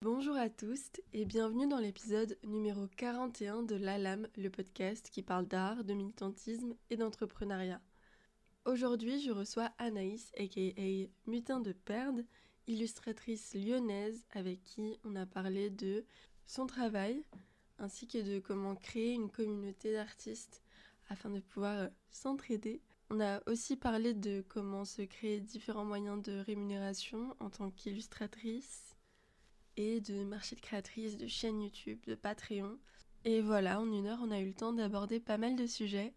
Bonjour à tous et bienvenue dans l'épisode numéro 41 de l'ALAM, le podcast qui parle d'art, de militantisme et d'entrepreneuriat. Aujourd'hui, je reçois Anaïs, aka Mutin de Perde, illustratrice lyonnaise avec qui on a parlé de son travail ainsi que de comment créer une communauté d'artistes afin de pouvoir s'entraider. On a aussi parlé de comment se créer différents moyens de rémunération en tant qu'illustratrice et de marché de créatrice, de chaîne YouTube, de Patreon. Et voilà, en une heure, on a eu le temps d'aborder pas mal de sujets.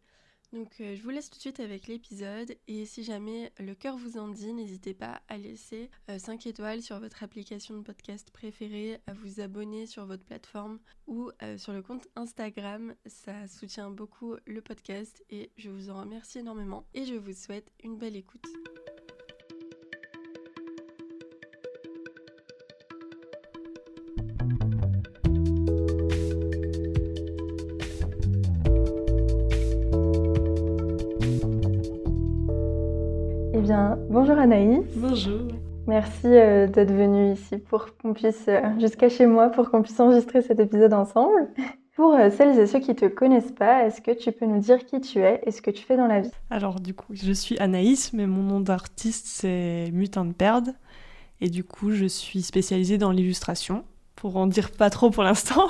Donc je vous laisse tout de suite avec l'épisode et si jamais le cœur vous en dit, n'hésitez pas à laisser 5 étoiles sur votre application de podcast préférée, à vous abonner sur votre plateforme ou sur le compte Instagram. Ça soutient beaucoup le podcast et je vous en remercie énormément et je vous souhaite une belle écoute. Eh bien, bonjour Anaïs. Bonjour. Merci d'être venue ici pour qu'on puisse, jusqu'à chez moi, pour qu'on puisse enregistrer cet épisode ensemble. Pour celles et ceux qui ne te connaissent pas, est-ce que tu peux nous dire qui tu es et ce que tu fais dans la vie ? Alors du coup, je suis Anaïs, mais mon nom d'artiste c'est Mutin de Perde. Et du coup, je suis spécialisée dans l'illustration, pour en dire pas trop pour l'instant.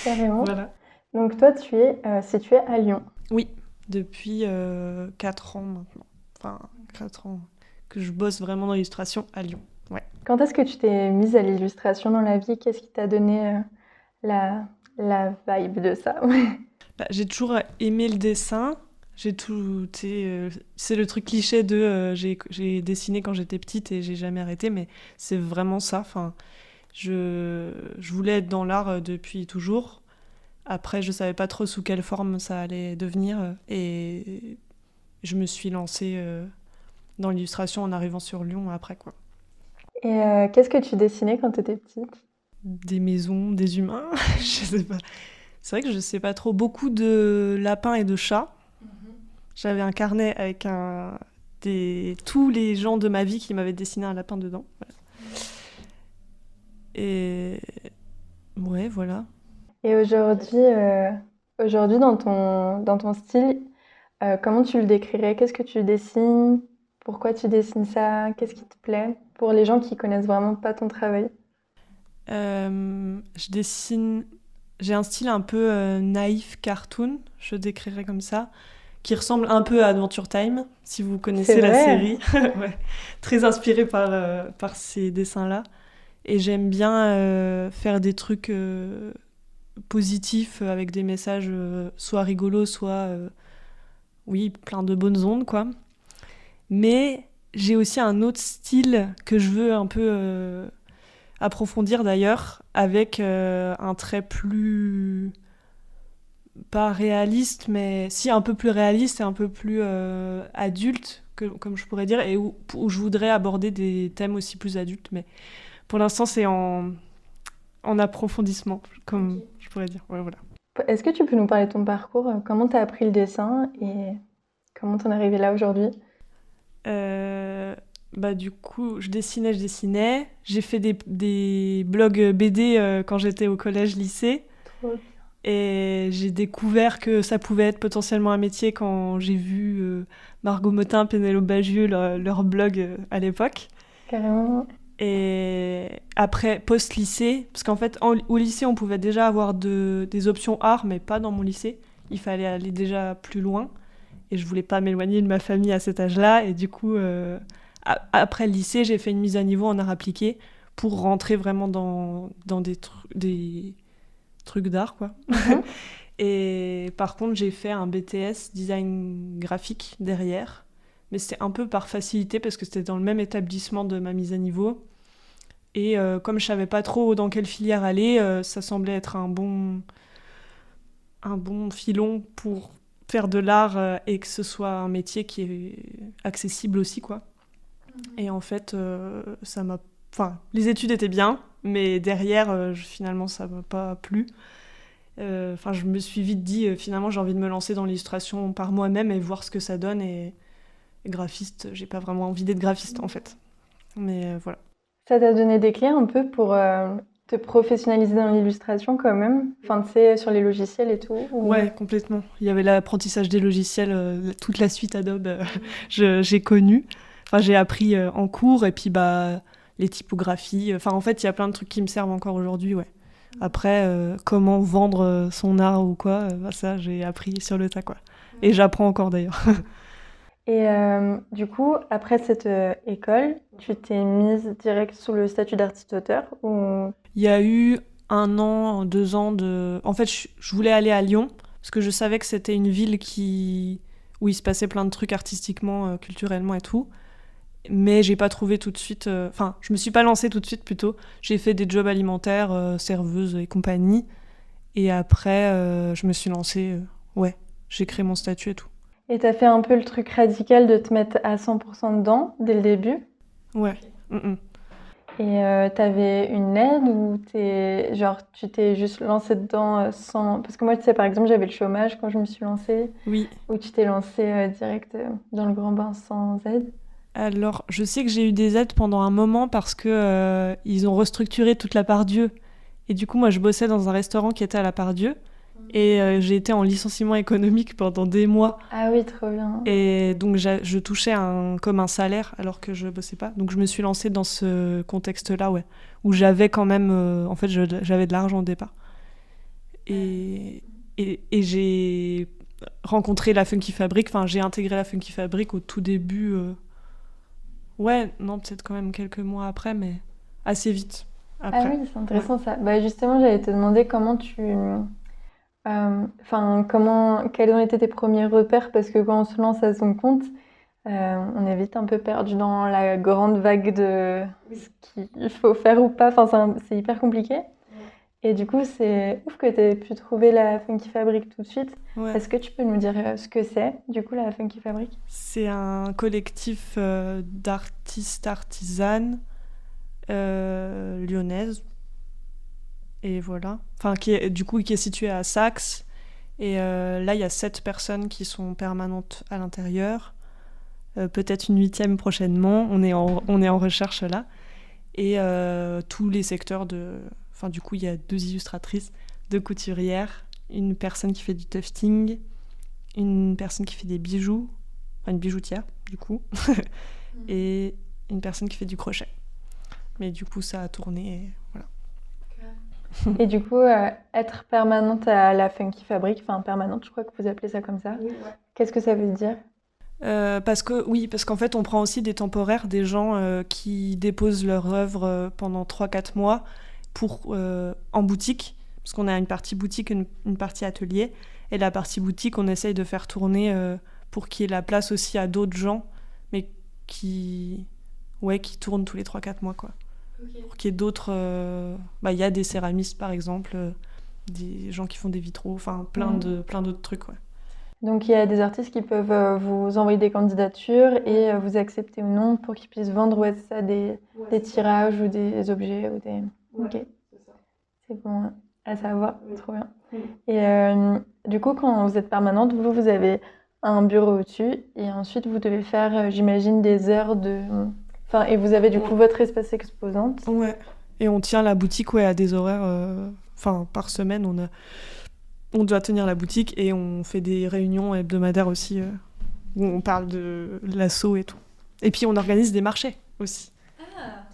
Carrément. Voilà. Donc toi, tu es située à Lyon. Oui, depuis 4 ans maintenant. Enfin, 4 ans que je bosse vraiment dans l'illustration à Lyon. Ouais. Quand est-ce que tu t'es mise à l'illustration dans la vie ? Qu'est-ce qui t'a donné la vibe de ça ? J'ai toujours aimé le dessin. C'est le truc cliché de j'ai dessiné quand j'étais petite et j'ai jamais arrêté, mais c'est vraiment ça. Enfin, je voulais être dans l'art depuis toujours. Après, je savais pas trop sous quelle forme ça allait devenir et je me suis lancée dans l'illustration en arrivant sur Lyon après, quoi. Et qu'est-ce que tu dessinais quand tu étais petite ? Des maisons, des humains, je sais pas. C'est vrai que je sais pas trop. Beaucoup de lapins et de chats. J'avais un carnet avec tous les gens de ma vie qui m'avaient dessiné un lapin dedans. Voilà. Et ouais, voilà. Et aujourd'hui dans ton style, comment tu le décrirais ? Qu'est-ce que tu dessines ? Pourquoi tu dessines ça ? Qu'est-ce qui te plaît ? Pour les gens qui connaissent vraiment pas ton travail. Je dessine. J'ai un style un peu naïf cartoon, je décrirais comme ça, qui ressemble un peu à Adventure Time, si vous connaissez la série. Ouais. Très inspirée par ces dessins-là. Et j'aime bien faire des trucs positifs avec des messages soit rigolos, soit oui, plein de bonnes ondes, quoi. Mais j'ai aussi un autre style que je veux un peu approfondir d'ailleurs, avec un trait plus pas réaliste, mais si un peu plus réaliste et un peu plus adulte, comme je pourrais dire, et où je voudrais aborder des thèmes aussi plus adultes. Mais pour l'instant, c'est en approfondissement, comme je pourrais dire. Ouais, voilà. Est-ce que tu peux nous parler de ton parcours ? Comment tu as appris le dessin et comment t'en es arrivée là aujourd'hui ? Du coup, je dessinais. J'ai fait des blogs BD quand j'étais au collège-lycée. Trop bien. Et j'ai découvert que ça pouvait être potentiellement un métier quand j'ai vu Margot Motin, Pénélope Bagieux, leur blog à l'époque. Carrément. Et après, post-lycée, parce qu'en fait, au lycée, on pouvait déjà avoir des options art, mais pas dans mon lycée. Il fallait aller déjà plus loin. Et je voulais pas m'éloigner de ma famille à cet âge-là. Et du coup, après le lycée, j'ai fait une mise à niveau en art appliqué pour rentrer vraiment dans des trucs d'art, quoi. Et par contre, j'ai fait un BTS design graphique derrière. Mais c'était un peu par facilité parce que c'était dans le même établissement de ma mise à niveau. Et comme je savais pas trop dans quelle filière aller, ça semblait être un bon filon pour faire de l'art et que ce soit un métier qui est accessible aussi, quoi. Et en fait, les études étaient bien, mais derrière, finalement, ça m'a pas plu. Je me suis vite dit, finalement, j'ai envie de me lancer dans l'illustration par moi-même et voir ce que ça donne. Et graphiste, j'ai pas vraiment envie d'être graphiste, en fait. Mais voilà. Ça t'a donné des clés un peu pour te professionnaliser dans l'illustration quand même? Enfin, tu sais, sur les logiciels et tout ou... Ouais, complètement. Il y avait l'apprentissage des logiciels, toute la suite Adobe, j'ai connu. Enfin, j'ai appris en cours, et puis les typographies. Enfin, en fait, il y a plein de trucs qui me servent encore aujourd'hui, ouais. Après, comment vendre son art ou quoi, ça, j'ai appris sur le tas, quoi. Et j'apprends encore, d'ailleurs. Et du coup, après cette école, tu t'es mise direct sous le statut d'artiste-auteur ou... Il y a eu 1 an, 2 ans de... En fait, je voulais aller à Lyon, parce que je savais que c'était une ville où il se passait plein de trucs artistiquement, culturellement et tout. Mais j'ai pas trouvé tout de suite... Enfin, je me suis pas lancée tout de suite, plutôt. J'ai fait des jobs alimentaires, serveuse et compagnie. Et après, je me suis lancée... ouais, j'ai créé mon statut et tout. Et t'as fait un peu le truc radical de te mettre à 100% dedans, dès le début? Ouais. Mm-mm. Et t'avais une aide ou genre, tu t'es juste lancée dedans sans... Parce que moi, tu sais, par exemple, j'avais le chômage quand je me suis lancée. Oui. Ou tu t'es lancée direct dans le grand bain sans aide? Alors, je sais que j'ai eu des aides pendant un moment parce que ils ont restructuré toute la Part-Dieu. Et du coup, moi, je bossais dans un restaurant qui était à la Part-Dieu. Et j'ai été en licenciement économique pendant des mois. Ah oui, trop bien. Et donc, je touchais comme un salaire alors que je bossais pas. Donc, je me suis lancée dans ce contexte-là, ouais. Où j'avais quand même... en fait, j'avais de l'argent au départ. Et j'ai rencontré la Funky Fabric. Enfin, j'ai intégré la Funky Fabric au tout début... Ouais, non, peut-être quand même quelques mois après, mais assez vite après. Ah oui, c'est intéressant ça. Bah justement, j'allais te demander comment quels ont été tes premiers repères, parce que quand on se lance à son compte, on est vite un peu perdu dans la grande vague de ce qu'il faut faire ou pas. Enfin, c'est hyper compliqué. Et du coup, c'est ouf que tu aies pu trouver la Funky Fabric tout de suite. Ouais. Est-ce que tu peux nous dire ce que c'est, du coup, la Funky Fabric? C'est un collectif d'artistes artisanes lyonnaises. Et voilà. Enfin, qui est situé à Saxe. Et là, il y a 7 personnes qui sont permanentes à l'intérieur. Peut-être une 8e prochainement. On est en recherche là. Et tous les secteurs de... Enfin, du coup, il y a 2 illustratrices, 2 couturières, une personne qui fait du tufting, une personne qui fait des bijoux, enfin une bijoutière, du coup, et une personne qui fait du crochet. Mais du coup, ça a tourné, et voilà. Et du coup, être permanente à la Funky Fabric, enfin permanente, je crois que vous appelez ça comme ça. Oui, ouais. Qu'est-ce que ça veut dire? Parce qu'en fait, on prend aussi des temporaires, des gens qui déposent leur œuvre pendant 3-4 mois en boutique, parce qu'on a une partie boutique, une partie atelier, et la partie boutique, on essaye de faire tourner pour qu'il y ait la place aussi à d'autres gens, mais qui tournent tous les 3-4 mois, quoi. Okay. Pour qu'il y ait d'autres... y a des céramistes, par exemple, des gens qui font des vitraux, enfin plein d'autres trucs, ouais. Donc il y a des artistes qui peuvent vous envoyer des candidatures et vous accepter ou non pour qu'ils puissent vendre des tirages ou des objets ou des... Ouais, ok, c'est bon à savoir, trop bien. Et du coup, quand vous êtes permanente, vous avez un bureau au-dessus et ensuite vous devez faire, j'imagine, des heures de... Enfin, et vous avez du coup votre espace exposante. Ouais, et on tient la boutique à des horaires... par semaine, on doit tenir la boutique et on fait des réunions hebdomadaires aussi où on parle de l'asso et tout. Et puis on organise des marchés aussi.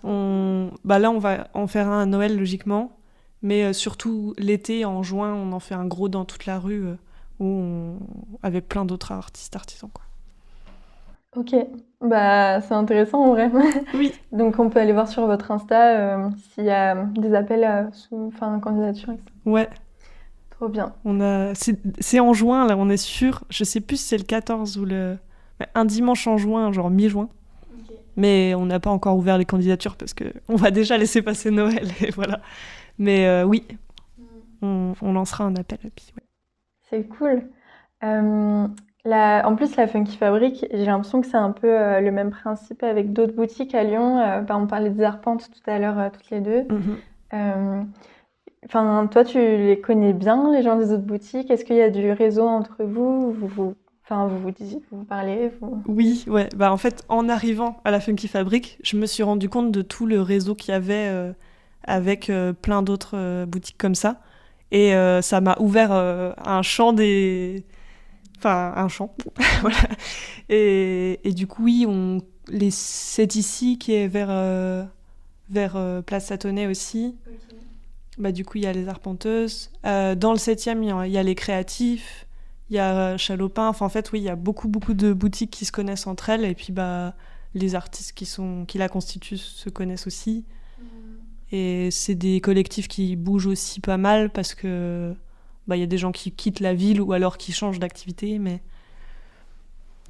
Là, on va en faire un à Noël logiquement, mais surtout l'été, en juin, on en fait un gros dans toute la rue avec plein d'autres artisans, quoi. Ok, c'est intéressant en vrai. Oui. Donc on peut aller voir sur votre Insta s'il y a des appels candidature. Ouais. Trop bien. C'est en juin, là, on est sûr. Je sais plus si c'est le 14 ou un dimanche en juin, genre mi-juin. Okay. Mais on n'a pas encore ouvert les candidatures parce qu'on va déjà laisser passer Noël et voilà. Mais oui, on lancera un appel. Et puis, ouais. C'est cool. En plus, la Funky Fabric, j'ai l'impression que c'est un peu le même principe avec d'autres boutiques à Lyon. On parlait des Arpentes tout à l'heure, toutes les deux. Toi, tu les connais bien, les gens des autres boutiques? Est-ce qu'il y a du réseau entre vous? Vous parlez Oui, ouais. En fait, en arrivant à la Funky Fabric, je me suis rendu compte de tout le réseau qu'il y avait avec plein d'autres boutiques comme ça. Et ça m'a ouvert un champ des... Enfin, un champ. Voilà. Et du coup, oui, c'est ici qui est vers Place Satonnet aussi. Ok. Bah, du coup, il y a les arpenteuses. Dans le 7e, il y a les créatifs. Il y a Chalopin. Enfin, en fait, oui, il y a beaucoup, beaucoup de boutiques qui se connaissent entre elles. Et puis, bah, les artistes qui la constituent se connaissent aussi. Et c'est des collectifs qui bougent aussi pas mal parce que bah, y a des gens qui quittent la ville ou alors qui changent d'activité. Mais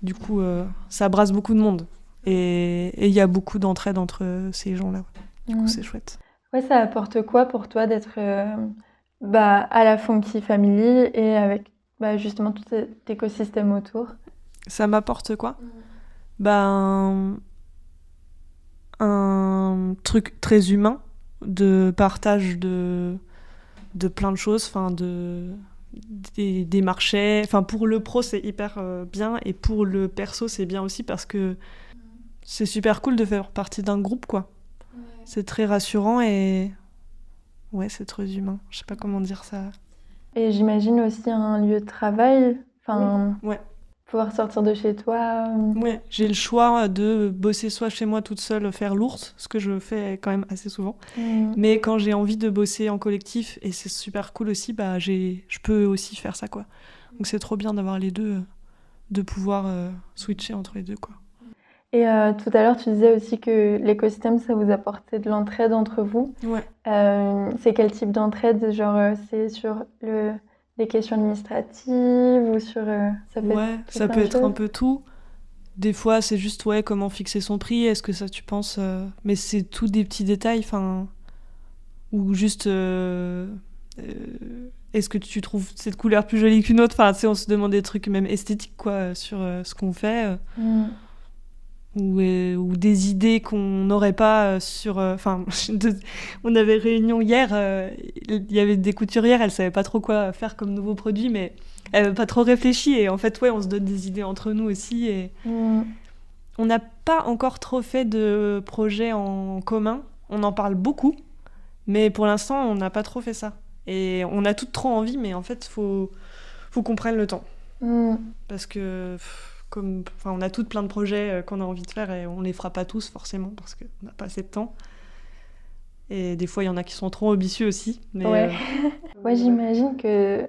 du coup, ça brasse beaucoup de monde. Et il y a beaucoup d'entraide entre ces gens-là. Du coup, c'est chouette. Ouais, ça apporte quoi pour toi d'être à la Funky Family et avec justement tout cet écosystème autour? Ça m'apporte quoi? Ben, un truc très humain de partage de plein de choses, enfin des marchés. Enfin, pour le pro, c'est hyper bien, et pour le perso, c'est bien aussi parce que c'est super cool de faire partie d'un groupe, quoi. Ouais. C'est très rassurant et ouais, c'est très humain. Je sais pas comment dire ça. Et j'imagine aussi un lieu de travail, enfin, Ouais. pouvoir sortir de chez toi. Ouais, j'ai le choix de bosser soit chez moi toute seule, faire l'ours, ce que je fais quand même assez souvent. Mais quand j'ai envie de bosser en collectif, et c'est super cool aussi, bah je peux aussi faire ça, quoi. Donc c'est trop bien d'avoir les deux, de pouvoir switcher entre les deux, quoi. Et tout à l'heure, tu disais aussi que l'écosystème, ça vous apportait de l'entraide entre vous. Ouais. C'est quel type d'entraide? Genre, c'est sur les questions administratives ou sur... ça peut Ouais, être tout ça plein peut de être un choses. peu tout. Des fois, c'est juste, ouais, comment fixer son prix, est-ce que ça, tu penses... Mais c'est tout des petits détails, enfin... Ou juste... est-ce que tu trouves cette couleur plus jolie qu'une autre? Enfin, tu sais, on se demande des trucs même esthétiques, quoi, sur ce qu'on fait. Ou des idées qu'on n'aurait pas sur... Enfin, on avait réunion hier, il y avait des couturières, elles savaient pas trop quoi faire comme nouveau produit, mais elles n'avaient pas trop réfléchi. Et en fait, ouais, on se donne des idées entre nous aussi. Et on n'a pas encore trop fait de projets en commun. On en parle beaucoup, mais pour l'instant, on n'a pas trop fait ça. Et on a toutes trop envie, mais en fait, faut qu'on prenne le temps. Parce que... on a toutes plein de projets qu'on a envie de faire et on les fera pas tous forcément parce qu'on n'a pas assez de temps. Et des fois, il y en a qui sont trop ambitieux aussi. Mais Ouais. Ouais, j'imagine que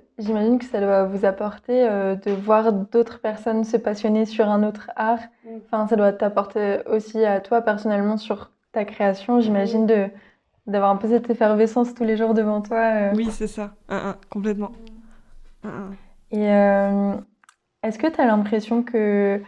ça doit vous apporter de voir d'autres personnes se passionner sur un autre art. Enfin, ça doit t'apporter aussi à toi personnellement sur ta création. J'imagine d'avoir un peu cette effervescence tous les jours devant toi. oui, c'est ça. Complètement. Et est-ce que tu as l'impression que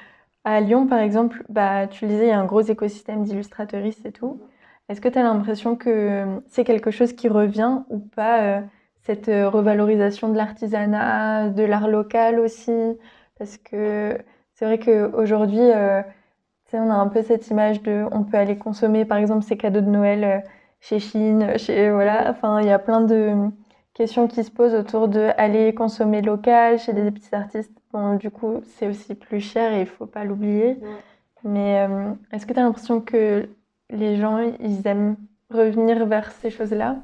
à Lyon, par exemple, tu le disais, il y a un gros écosystème d'illustratrices et tout. Est-ce que tu as l'impression que c'est quelque chose qui revient ou pas, cette revalorisation de l'artisanat, de l'art local aussi? Parce que c'est vrai qu'aujourd'hui, tu sais, on a un peu cette image de, on peut aller consommer, par exemple, ses cadeaux de Noël chez Chine, voilà. Enfin, il y a plein de questions qui se posent autour de aller consommer local chez des petits artistes. Bon, du coup, c'est aussi plus cher et il faut pas l'oublier. Mais est-ce que tu as l'impression que les gens, ils aiment revenir vers ces choses-là?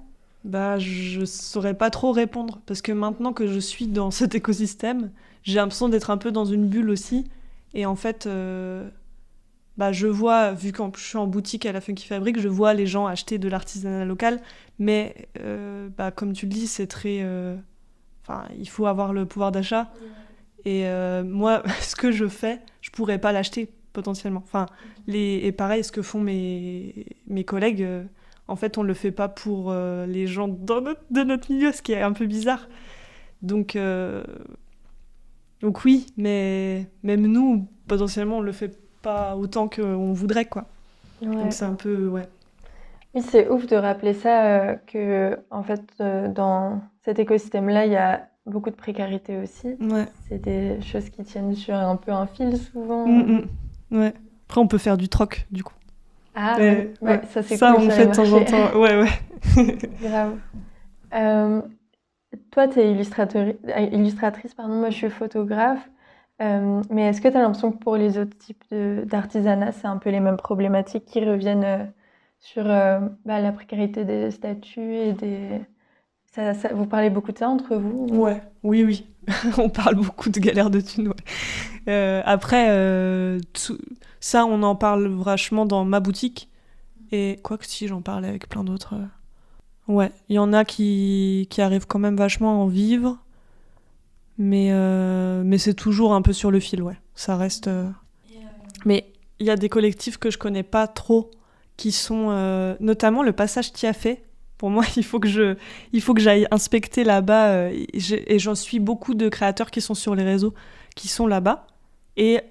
Bah, je saurais pas trop répondre parce que maintenant que je suis dans cet écosystème, j'ai l'impression d'être un peu dans une bulle aussi. Et en fait, je vois, vu que je suis en boutique à la Funky Fabrique, je vois les gens acheter de l'artisanat local. Mais comme tu le dis, c'est très... il faut avoir le pouvoir d'achat. Et moi, ce que je fais, je pourrais pas l'acheter potentiellement. Et pareil, ce que font mes collègues, en fait, on le fait pas pour les gens de notre milieu, ce qui est un peu bizarre. Donc oui, mais même nous, potentiellement, on le fait pas autant qu'on voudrait, quoi. Ouais. Donc c'est un peu, ouais. Oui, c'est ouf de rappeler ça, que en fait, dans cet écosystème-là, il y a beaucoup de précarité aussi. Ouais. C'est des choses qui tiennent sur un peu un fil souvent. Ouais. Après, on peut faire du troc, du coup. Ah ouais, ouais, ça c'est ça, cool, on ça fait va de temps en marcher. temps. Ouais. Grave. Toi, tu es illustratrice, pardon, moi je suis photographe. Mais est-ce que tu as l'impression que pour les autres types d'artisanat, c'est un peu les mêmes problématiques qui reviennent sur la précarité des statuts et des... vous parlez beaucoup de ça entre vous? Ouais, oui. On parle beaucoup de galères de thunes, ouais. Après, ça, on en parle vachement dans ma boutique. Et quoique si, j'en parle avec plein d'autres. Ouais, il y en a qui arrivent quand même vachement à en vivre. Mais c'est toujours un peu sur le fil, ouais. Ça reste... Mais il y a des collectifs que je connais pas trop, qui sont... notamment le Passage Tiafé. Pour moi, il faut que j'aille inspecter là-bas. Et j'en suis beaucoup de créateurs qui sont sur les réseaux, qui sont là-bas, et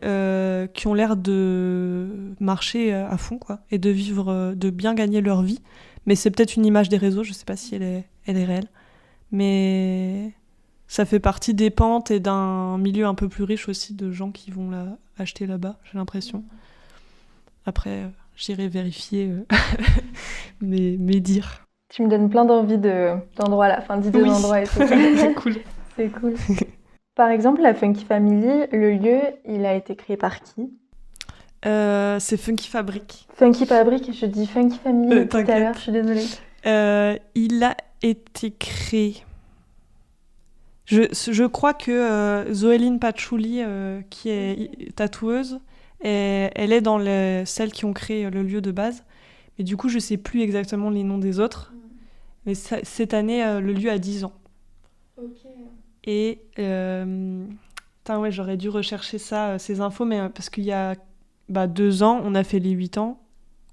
qui ont l'air de marcher à fond, quoi, et de vivre, de bien gagner leur vie. Mais c'est peut-être une image des réseaux, je sais pas si elle est réelle. Mais ça fait partie des pentes et d'un milieu un peu plus riche aussi de gens qui vont acheter là-bas, j'ai l'impression. Après, j'irai vérifier mes dires. Tu me donnes plein d'envie d'endroits là, enfin d'idées d'endroits et tout. C'est cool. C'est cool. Par exemple, la Funky Family, le lieu, il a été créé par qui? C'est Funky Fabric. Funky Fabric, je dis Funky Family tout à l'heure, je suis désolée. Il a été créé. Je crois que Zoéline Patchouli, qui est tatoueuse, elle est dans celles qui ont créé le lieu de base. Mais du coup, je sais plus exactement les noms des autres. Mais cette année, le lieu a 10 ans. Ok. Et ouais, j'aurais dû rechercher ces infos, mais parce qu'il y a 2 ans, on a fait les 8 ans.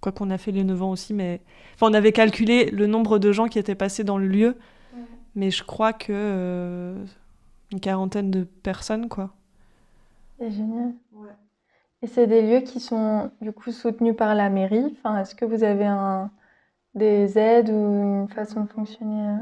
Quoi qu'on a fait les 9 ans aussi, mais... Enfin, on avait calculé le nombre de gens qui étaient passés dans le lieu. Ouais. Mais je crois que une 40aine de personnes, quoi. C'est génial. Ouais. Et c'est des lieux qui sont du coup soutenus par la mairie. Enfin, est-ce que vous avez des aides ou une façon de fonctionner?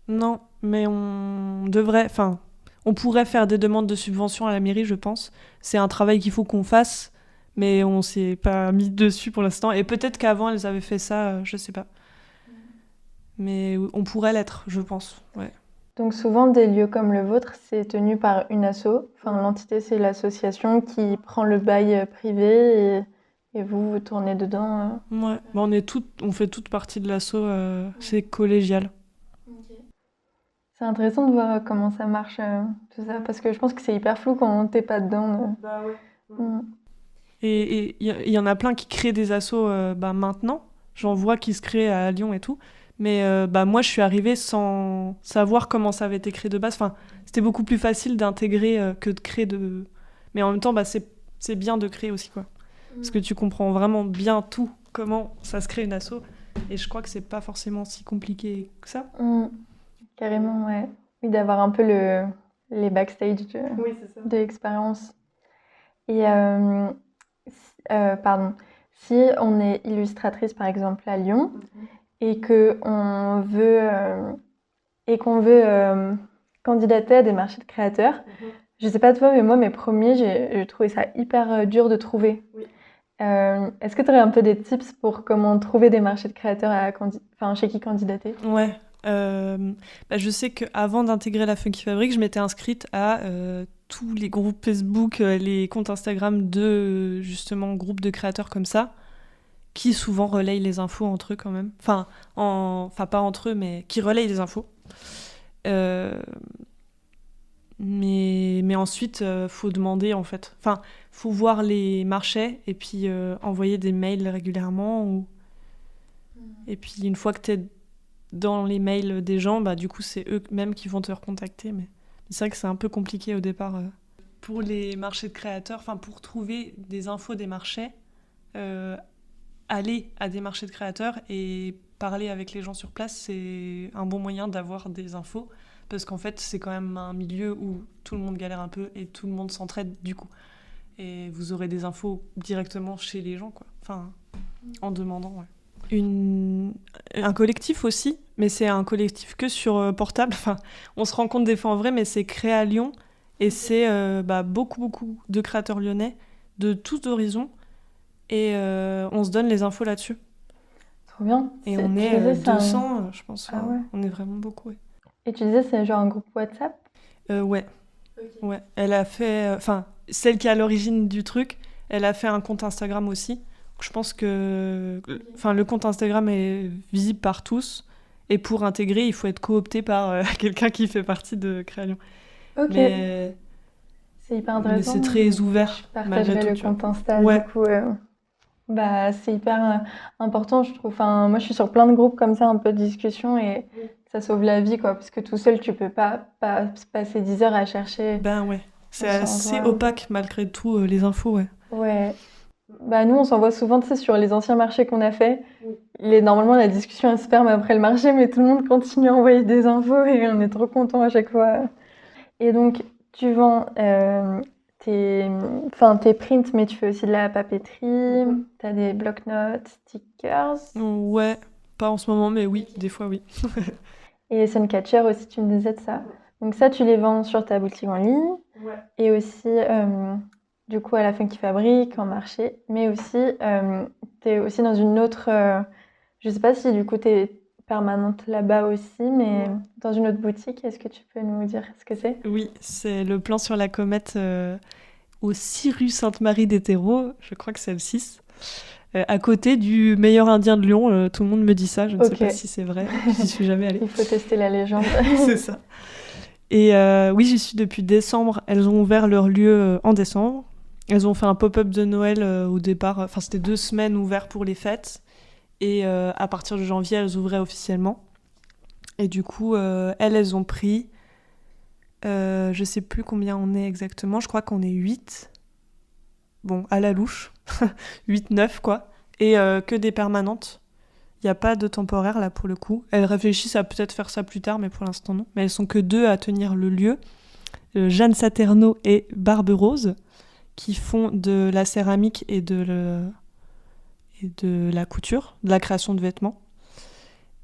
Non, mais on devrait... Enfin, on pourrait faire des demandes de subvention à la mairie, je pense. C'est un travail qu'il faut qu'on fasse, mais on s'est pas mis dessus pour l'instant. Et peut-être qu'avant, elles avaient fait ça, je sais pas. Mais on pourrait l'être, je pense, ouais. Donc souvent, des lieux comme le vôtre, c'est tenu par une asso. Enfin, l'entité, c'est l'association qui prend le bail privé et vous tournez dedans. Ouais, on fait toute partie de l'asso, c'est collégial. Okay. C'est intéressant de voir comment ça marche, tout ça, parce que je pense que c'est hyper flou quand t'es pas dedans. Bah ouais. Et il y en a plein qui créent des assos maintenant. J'en vois qui se créent à Lyon et tout. Mais moi, je suis arrivée sans savoir comment ça avait été créé de base. Enfin, c'était beaucoup plus facile d'intégrer que de créer de... Mais en même temps, c'est bien de créer aussi, quoi. Parce que tu comprends vraiment bien tout, comment ça se crée une asso. Et je crois que c'est pas forcément si compliqué que ça. Carrément, ouais. Oui, d'avoir un peu les backstage de l'expérience. Et, si on est illustratrice, par exemple, à Lyon, et qu'on veut candidater à des marchés de créateurs. Je sais pas toi, mais moi, mes premiers, j'ai trouvé ça hyper dur de trouver. Oui. Est-ce que tu aurais un peu des tips pour comment trouver des marchés de créateurs chez qui candidater? Ouais. Je sais qu'avant d'intégrer la Funky Fabric, je m'étais inscrite à tous les groupes Facebook, les comptes Instagram de justement groupes de créateurs comme ça, qui souvent relayent les infos entre eux quand même. Enfin, pas entre eux, mais qui relayent les infos. Mais ensuite, faut demander, en fait. Enfin, faut voir les marchés et puis envoyer des mails régulièrement. Et puis, une fois que t'es dans les mails des gens, du coup, c'est eux-mêmes qui vont te recontacter. Mais c'est vrai que c'est un peu compliqué au départ. Pour les marchés de créateurs, enfin, pour trouver des infos des marchés... aller à des marchés de créateurs et parler avec les gens sur place, c'est un bon moyen d'avoir des infos, parce qu'en fait, c'est quand même un milieu où tout le monde galère un peu et tout le monde s'entraide du coup. Et vous aurez des infos directement chez les gens, quoi. Enfin, en demandant, ouais. Un collectif aussi, mais c'est un collectif que sur portable. Enfin, on se rencontre des fois en vrai, mais c'est créé à Lyon et c'est beaucoup de créateurs lyonnais de tous horizons. Et on se donne les infos là-dessus. Trop bien. Et on est 200, je pense. Ah ouais. On est vraiment beaucoup, ouais. Et tu disais, c'est genre un groupe WhatsApp? Ouais. Okay. Ouais. Elle a fait... celle qui est à l'origine du truc, elle a fait un compte Instagram aussi, Je pense que le compte Instagram est visible par tous. Et pour intégrer, il faut être coopté par quelqu'un qui fait partie de Créalion. Ok, Mais c'est hyper Mais c'est intéressant. très Je ouvert, malgré partagerai tout, le tu vois. compte Insta, du Ouais, coup. Bah, c'est hyper important, je trouve. Enfin, moi, je suis sur plein de groupes comme ça, un peu de discussion, et ça sauve la vie, quoi. Parce que tout seul, tu peux pas passer 10 heures à chercher ben ouais. C'est sur assez endroit. opaque, malgré tout, les infos, ouais. Ouais. Bah, nous, on s'envoie souvent, tu sais, sur les anciens marchés qu'on a fait. Normalement, la discussion, elle se ferme après le marché, mais tout le monde continue à envoyer des infos et on est trop contents à chaque fois. Et donc, tu vends tes, tes prints, mais tu fais aussi de la papeterie, tu as des bloc-notes, stickers Ouais, pas en ce moment, mais oui, des fois, oui. et Suncatcher aussi, tu me disais de ça. Donc ça, tu les vends sur ta boutique en ligne et aussi, du coup, à la Funky Fabrique, en marché, mais aussi, tu es aussi dans une autre... je sais pas si du coup, tu es permanente là-bas aussi, mais dans une autre boutique, est-ce que tu peux nous dire ce que c'est? Oui, c'est le plan sur la comète au 6 rue Sainte-Marie des Terreaux, je crois que c'est le 6. À côté du meilleur indien de Lyon, tout le monde me dit ça, je ne sais Ok, pas si c'est vrai, j'y suis jamais allée. il faut tester la légende. C'est ça. Et oui, j'y suis depuis décembre. Elles ont ouvert leur lieu en décembre. Elles ont fait un pop-up de Noël au départ. Enfin, c'était 2 semaines ouvertes pour les fêtes. Et à partir de janvier, elles ouvraient officiellement. Et du coup, elles ont pris... je sais plus combien on est exactement. Je crois qu'on est 8. Bon, à la louche. 8, 9, quoi. Et que des permanentes. Il n'y a pas de temporaire, là, pour le coup. Elles réfléchissent à peut-être faire ça plus tard, mais pour l'instant, non. Mais elles sont que 2 à tenir le lieu. Jeanne Saterno et Barbe Rose, qui font de la céramique et de la couture, de la création de vêtements.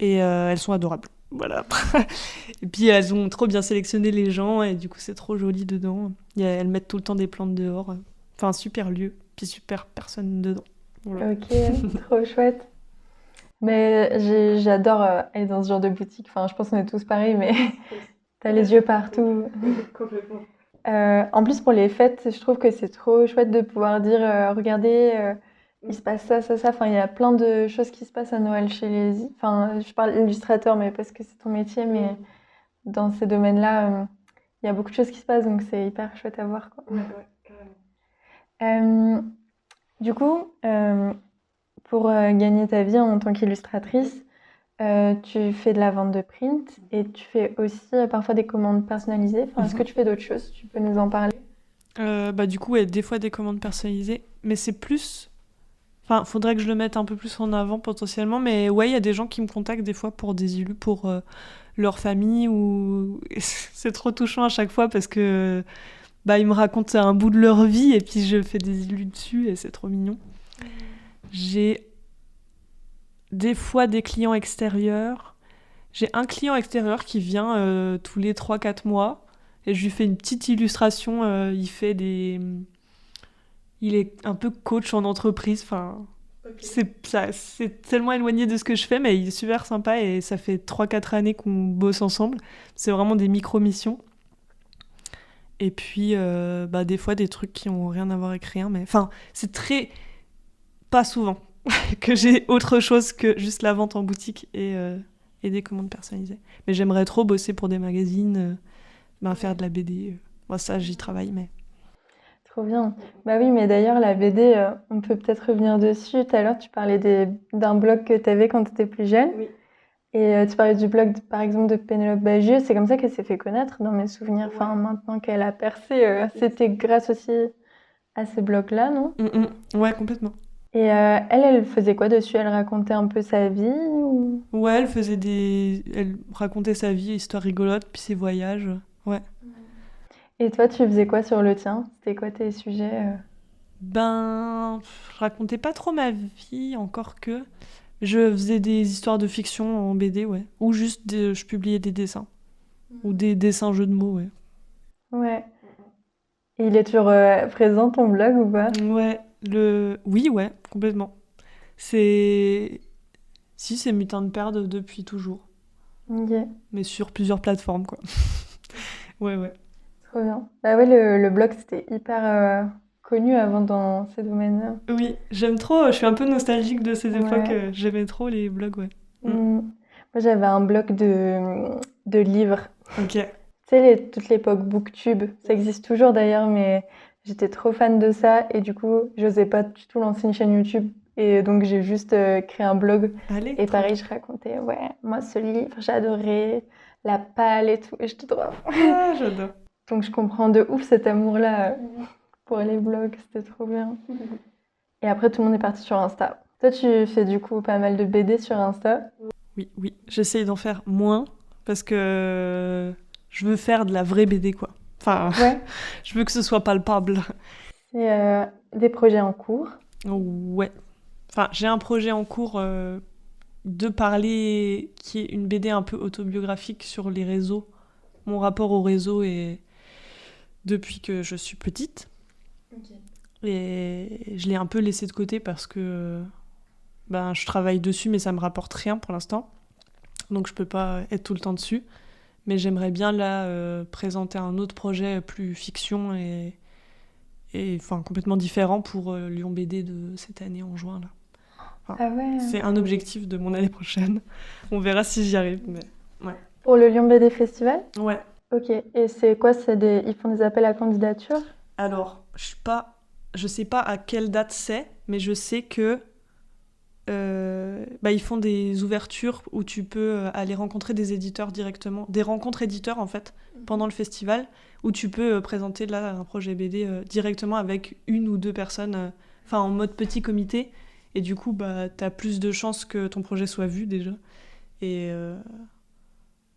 Et elles sont adorables. Voilà. Et puis elles ont trop bien sélectionné les gens, et du coup c'est trop joli dedans. Elles mettent tout le temps des plantes dehors. Enfin, super lieu, puis super personne dedans. Voilà. Ok, trop chouette. Mais j'adore aller dans ce genre de boutique. Enfin, je pense qu'on est tous pareils, mais t'as les yeux partout. Complètement. En plus, pour les fêtes, je trouve que c'est trop chouette de pouvoir dire, regardez, il se passe ça, ça, ça. Enfin, il y a plein de choses qui se passent à Noël chez les... Enfin, je parle illustrateur, mais parce que c'est ton métier, mais dans ces domaines-là, il y a beaucoup de choses qui se passent, donc c'est hyper chouette à voir, quoi. Ouais, carrément. Euh, du coup, pour gagner ta vie en tant qu'illustratrice, tu fais de la vente de print et tu fais aussi parfois des commandes personnalisées. Enfin, est-ce que tu fais d'autres choses? Tu peux nous en parler? Du coup, ouais, des fois des commandes personnalisées, mais c'est plus... Enfin, faudrait que je le mette un peu plus en avant potentiellement, mais ouais, il y a des gens qui me contactent des fois pour des illus pour leur famille, ou c'est trop touchant à chaque fois parce que ils me racontent un bout de leur vie et puis je fais des illus dessus et c'est trop mignon. J'ai des fois des clients extérieurs. J'ai un client extérieur qui vient tous les 3-4 mois et je lui fais une petite illustration. Il est un peu coach en entreprise. Enfin, okay. C'est tellement éloigné de ce que je fais, mais il est super sympa et ça fait 3-4 années qu'on bosse ensemble. C'est vraiment des micro-missions. Et puis, des fois, des trucs qui n'ont rien à voir avec rien. Mais enfin, c'est très... Pas souvent que j'ai autre chose que juste la vente en boutique et des commandes personnalisées. Mais j'aimerais trop bosser pour des magazines, faire de la BD. Moi, ça, j'y travaille, mais... Trop bien. Bah oui, mais d'ailleurs, la BD, on peut peut-être revenir dessus. Tout à l'heure, tu parlais d'un blog que tu avais quand tu étais plus jeune. Oui. Et tu parlais du blog, par exemple, de Pénélope Bagieux. C'est comme ça qu'elle s'est fait connaître dans mes souvenirs. Ouais. Enfin, maintenant qu'elle a percé, c'était grâce aussi à ces blogs-là, non? Ouais, complètement. Et elle faisait quoi dessus? Elle racontait un peu sa vie ou... Ouais, elle racontait sa vie, histoire rigolote, puis ses voyages. Ouais. Et toi, tu faisais quoi sur le tien? C'était quoi tes sujets? Je racontais pas trop ma vie, encore que. Je faisais des histoires de fiction en BD, ouais. Ou juste, je publiais des dessins. Ou des dessins jeux de mots, ouais. Ouais. Et il est toujours présent, ton blog, ou pas? Ouais, oui, ouais, complètement. C'est Mutin de Perde depuis toujours. Ok. Mais sur plusieurs plateformes, quoi. Ouais. Trop bien. Bah ouais, le blog, c'était hyper connu avant dans ces domaines-là. Oui, j'aime trop, je suis un peu nostalgique de ces époques. Ouais. J'aimais trop les blogs, ouais. Moi, j'avais un blog de livres. Ok. Tu sais, toute l'époque Booktube, ça existe toujours d'ailleurs, mais j'étais trop fan de ça et du coup, j'osais pas du tout lancer une chaîne YouTube. Et donc, j'ai juste créé un blog. Allez, Et trop pareil, bien. je racontais, ouais, moi, ce livre, j'adorais la palle et tout. Et j'étais trop... Ah, j'adore. Donc, je comprends de ouf cet amour-là pour les blogs, c'était trop bien. Et après, tout le monde est parti sur Insta. Toi, tu fais du coup pas mal de BD sur Insta. Oui, oui. J'essaye d'en faire moins parce que je veux faire de la vraie BD, quoi. Enfin, Ouais. je veux que ce soit palpable. Et des projets en cours. Ouais. Enfin, j'ai un projet en cours de parler, qui est une BD un peu autobiographique sur les réseaux, mon rapport au réseau et depuis que je suis petite. Et je l'ai un peu laissé de côté parce que ben, je travaille dessus, mais ça me rapporte rien pour l'instant. Donc je peux pas être tout le temps dessus. Mais j'aimerais bien là présenter un autre projet plus fiction et enfin, complètement différent pour Lyon BD de cette année en juin. Là. Enfin, Ah ouais. c'est un objectif de mon année prochaine. On verra si j'y arrive. Mais... Pour le Lyon BD Festival? Ouais. Ok. Et c'est quoi? Ils font des appels à candidature? Alors, je sais pas à quelle date c'est, mais je sais que ils font des ouvertures où tu peux aller rencontrer des éditeurs directement, des rencontres éditeurs en fait, pendant le festival, où tu peux présenter là un projet BD directement avec une ou deux personnes, enfin en mode petit comité, et du coup t'as plus de chances que ton projet soit vu déjà, et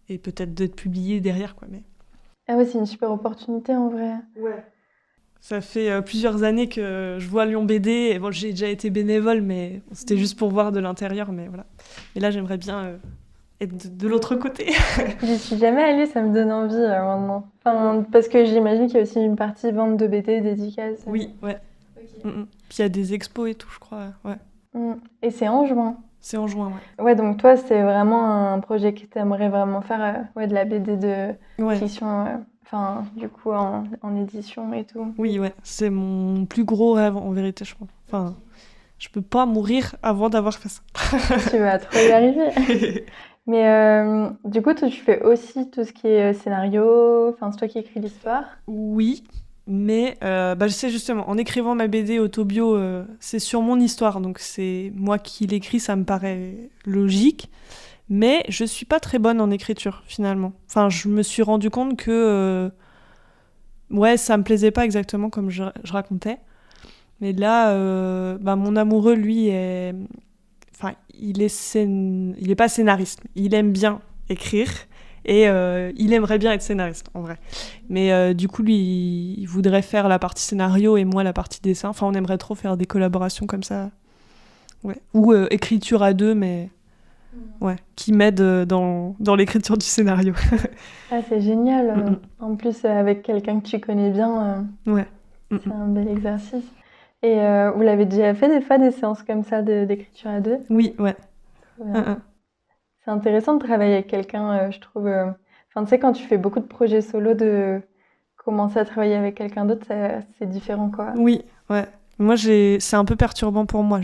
peut-être d'être publié derrière quoi. Mais... Ah ouais, c'est une super opportunité en vrai. Ouais. Ça fait plusieurs années que je vois Lyon BD. Et bon, j'ai déjà été bénévole, mais c'était juste pour voir de l'intérieur. Mais voilà. Et là, j'aimerais bien être de l'autre côté. J'y suis jamais allée, ça me donne envie maintenant. Enfin, parce que j'imagine qu'il y a aussi une partie vente de BD, dédicace. Oui, ouais. Ok. Puis il y a des expos et tout, je crois. Ouais. Et c'est en juin. C'est en juin, ouais. Ouais, donc toi, c'est vraiment un projet que tu aimerais vraiment faire, de la BD de Ouais. fiction, enfin, du coup, en édition et tout. Oui, ouais. C'est mon plus gros rêve, en vérité, je pense. Enfin, je peux pas mourir avant d'avoir fait ça. Tu vas trop y arriver. Mais du coup, toi, tu fais aussi tout ce qui est scénario, enfin, c'est toi qui écris l'histoire. Oui, mais je sais justement, en écrivant ma BD autobio, c'est sur mon histoire, donc c'est moi qui l'écris, ça me paraît logique. Mais je suis pas très bonne en écriture, finalement. Enfin, je me suis rendu compte que ouais, ça me plaisait pas exactement comme je racontais. Mais là, mon amoureux, lui, enfin, il est pas scénariste. Il aime bien écrire et il aimerait bien être scénariste, en vrai. Mais du coup, lui, il voudrait faire la partie scénario et moi la partie dessin. Enfin, on aimerait trop faire des collaborations comme ça. Ouais. Ou écriture à deux, mais ouais, qui m'aide dans l'écriture du scénario. Ah, c'est génial. Mm-mm. En plus, avec quelqu'un que tu connais bien, Ouais. c'est un bel exercice. Et vous l'avez déjà fait des fois, des séances comme ça d'écriture à deux? Oui, ouais. Trop bien. C'est intéressant de travailler avec quelqu'un, je trouve. Enfin, tu sais, quand tu fais beaucoup de projets solo, de commencer à travailler avec quelqu'un d'autre, c'est différent, quoi. Oui, ouais. Moi, c'est un peu perturbant pour moi.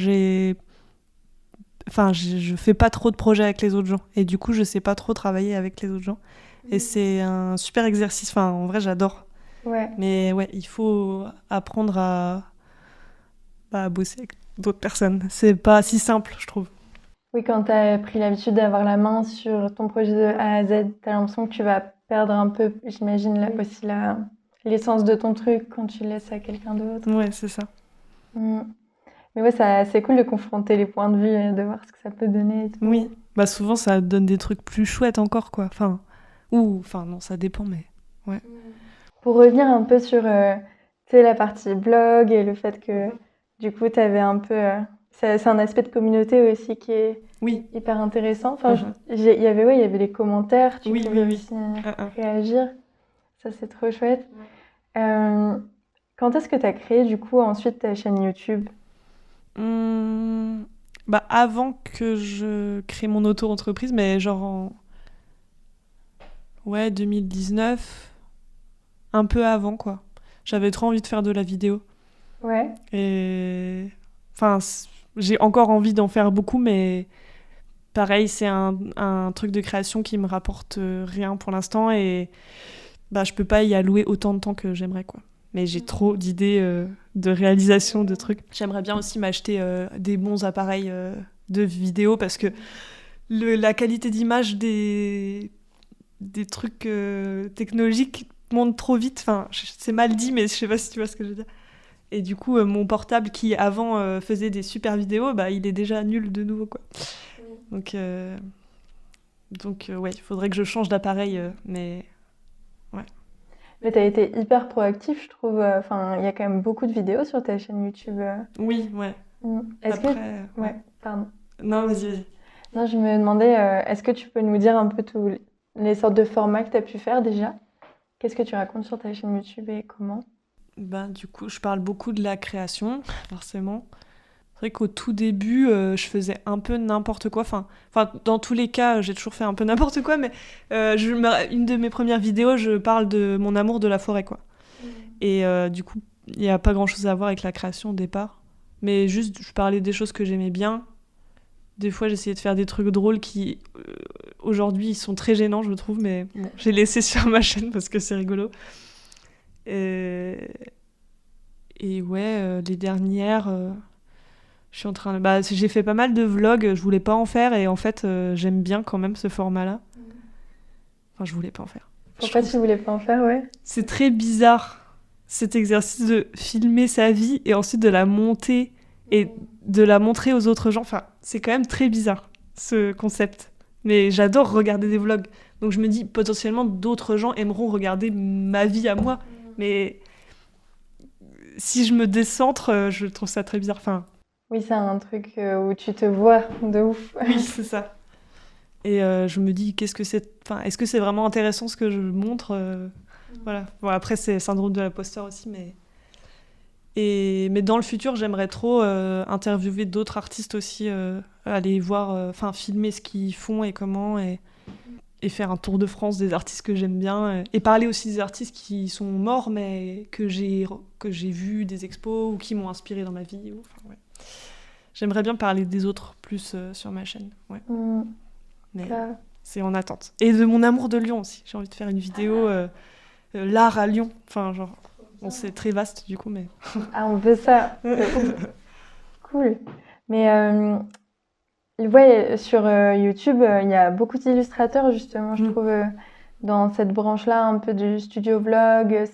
Enfin, je fais pas trop de projets avec les autres gens. Et du coup, je sais pas trop travailler avec les autres gens. Et c'est un super exercice. Enfin, en vrai, j'adore. Ouais. Mais ouais, il faut apprendre à bosser avec d'autres personnes. C'est pas si simple, je trouve. Oui, quand tu as pris l'habitude d'avoir la main sur ton projet de A à Z, tu as l'impression que tu vas perdre un peu, j'imagine, aussi l'essence de ton truc quand tu le laisses à quelqu'un d'autre. Ouais, c'est ça. Mais ouais, c'est cool de confronter les points de vue et de voir ce que ça peut donner et tout. Oui, souvent ça donne des trucs plus chouettes encore, quoi. Enfin, non, ça dépend, mais ouais. Pour revenir un peu sur tu sais, la partie blog et le fait que du coup tu avais un peu... c'est un aspect de communauté aussi qui est Oui. hyper intéressant. Enfin, il y avait les commentaires, tu pouvais oui. aussi réagir. Ça, c'est trop chouette. Quand est-ce que tu as créé du coup ensuite ta chaîne YouTube? Avant que je crée mon auto-entreprise, mais genre en 2019, un peu avant quoi. J'avais trop envie de faire de la vidéo. Ouais. Et enfin, j'ai encore envie d'en faire beaucoup, mais pareil, c'est un truc de création qui me rapporte rien pour l'instant et je peux pas y allouer autant de temps que j'aimerais, quoi. Mais j'ai trop d'idées de réalisation de trucs. J'aimerais bien aussi m'acheter des bons appareils de vidéo parce que la qualité d'image des trucs technologiques monte trop vite. Enfin, c'est mal dit, mais je sais pas si tu vois ce que je veux dire. Et du coup, mon portable qui avant faisait des super vidéos, il est déjà nul de nouveau, quoi. Donc ouais, il faudrait que je change d'appareil, mais ouais. Mais t'as été hyper proactif, je trouve. Enfin, il y a quand même beaucoup de vidéos sur ta chaîne YouTube. Oui, ouais. Est-ce Après, que... Ouais, pardon. Non, vas-y. Non, je me demandais, est-ce que tu peux nous dire un peu tous les sortes de formats que tu as pu faire déjà? Qu'est-ce que tu racontes sur ta chaîne YouTube et comment? Du coup, je parle beaucoup de la création, forcément. C'est vrai qu'au tout début, je faisais un peu n'importe quoi. Enfin, dans tous les cas, j'ai toujours fait un peu n'importe quoi, mais une de mes premières vidéos, je parle de mon amour de la forêt, quoi. Et du coup, il n'y a pas grand-chose à voir avec la création au départ. Mais juste, je parlais des choses que j'aimais bien. Des fois, j'essayais de faire des trucs drôles qui, aujourd'hui, ils sont très gênants, je trouve, mais bon, j'ai laissé sur ma chaîne parce que c'est rigolo. Et ouais, les dernières, je suis en train de... j'ai fait pas mal de vlogs, je voulais pas en faire, et en fait, j'aime bien quand même ce format-là. Enfin, je voulais pas en faire. Pourquoi tu voulais pas en faire, ouais? C'est très bizarre, cet exercice de filmer sa vie et ensuite de la monter et de la montrer aux autres gens. Enfin, c'est quand même très bizarre, ce concept. Mais j'adore regarder des vlogs. Donc je me dis, potentiellement, d'autres gens aimeront regarder ma vie à moi. Mais si je me décentre, je trouve ça très bizarre. Enfin... Oui, c'est un truc où tu te vois de ouf. Oui, c'est ça. Et je me dis, est-ce que c'est vraiment intéressant ce que je montre Voilà. Bon, après, c'est syndrome de l'imposteur aussi, mais... Mais dans le futur, j'aimerais trop interviewer d'autres artistes aussi, aller voir, filmer ce qu'ils font et comment, et faire un tour de France des artistes que j'aime bien, et parler aussi des artistes qui sont morts, mais que j'ai vus des expos ou qui m'ont inspiré dans ma vie. Ouais. J'aimerais bien parler des autres plus sur ma chaîne. Ouais. Mais c'est en attente. Et de mon amour de Lyon aussi. J'ai envie de faire une vidéo l'art à Lyon. Enfin, genre... Bon, c'est très vaste du coup, mais... Ah, on veut ça. Cool. Mais ouais, sur YouTube, il y a beaucoup d'illustrateurs, justement, je trouve, dans cette branche-là, un peu du studio vlog,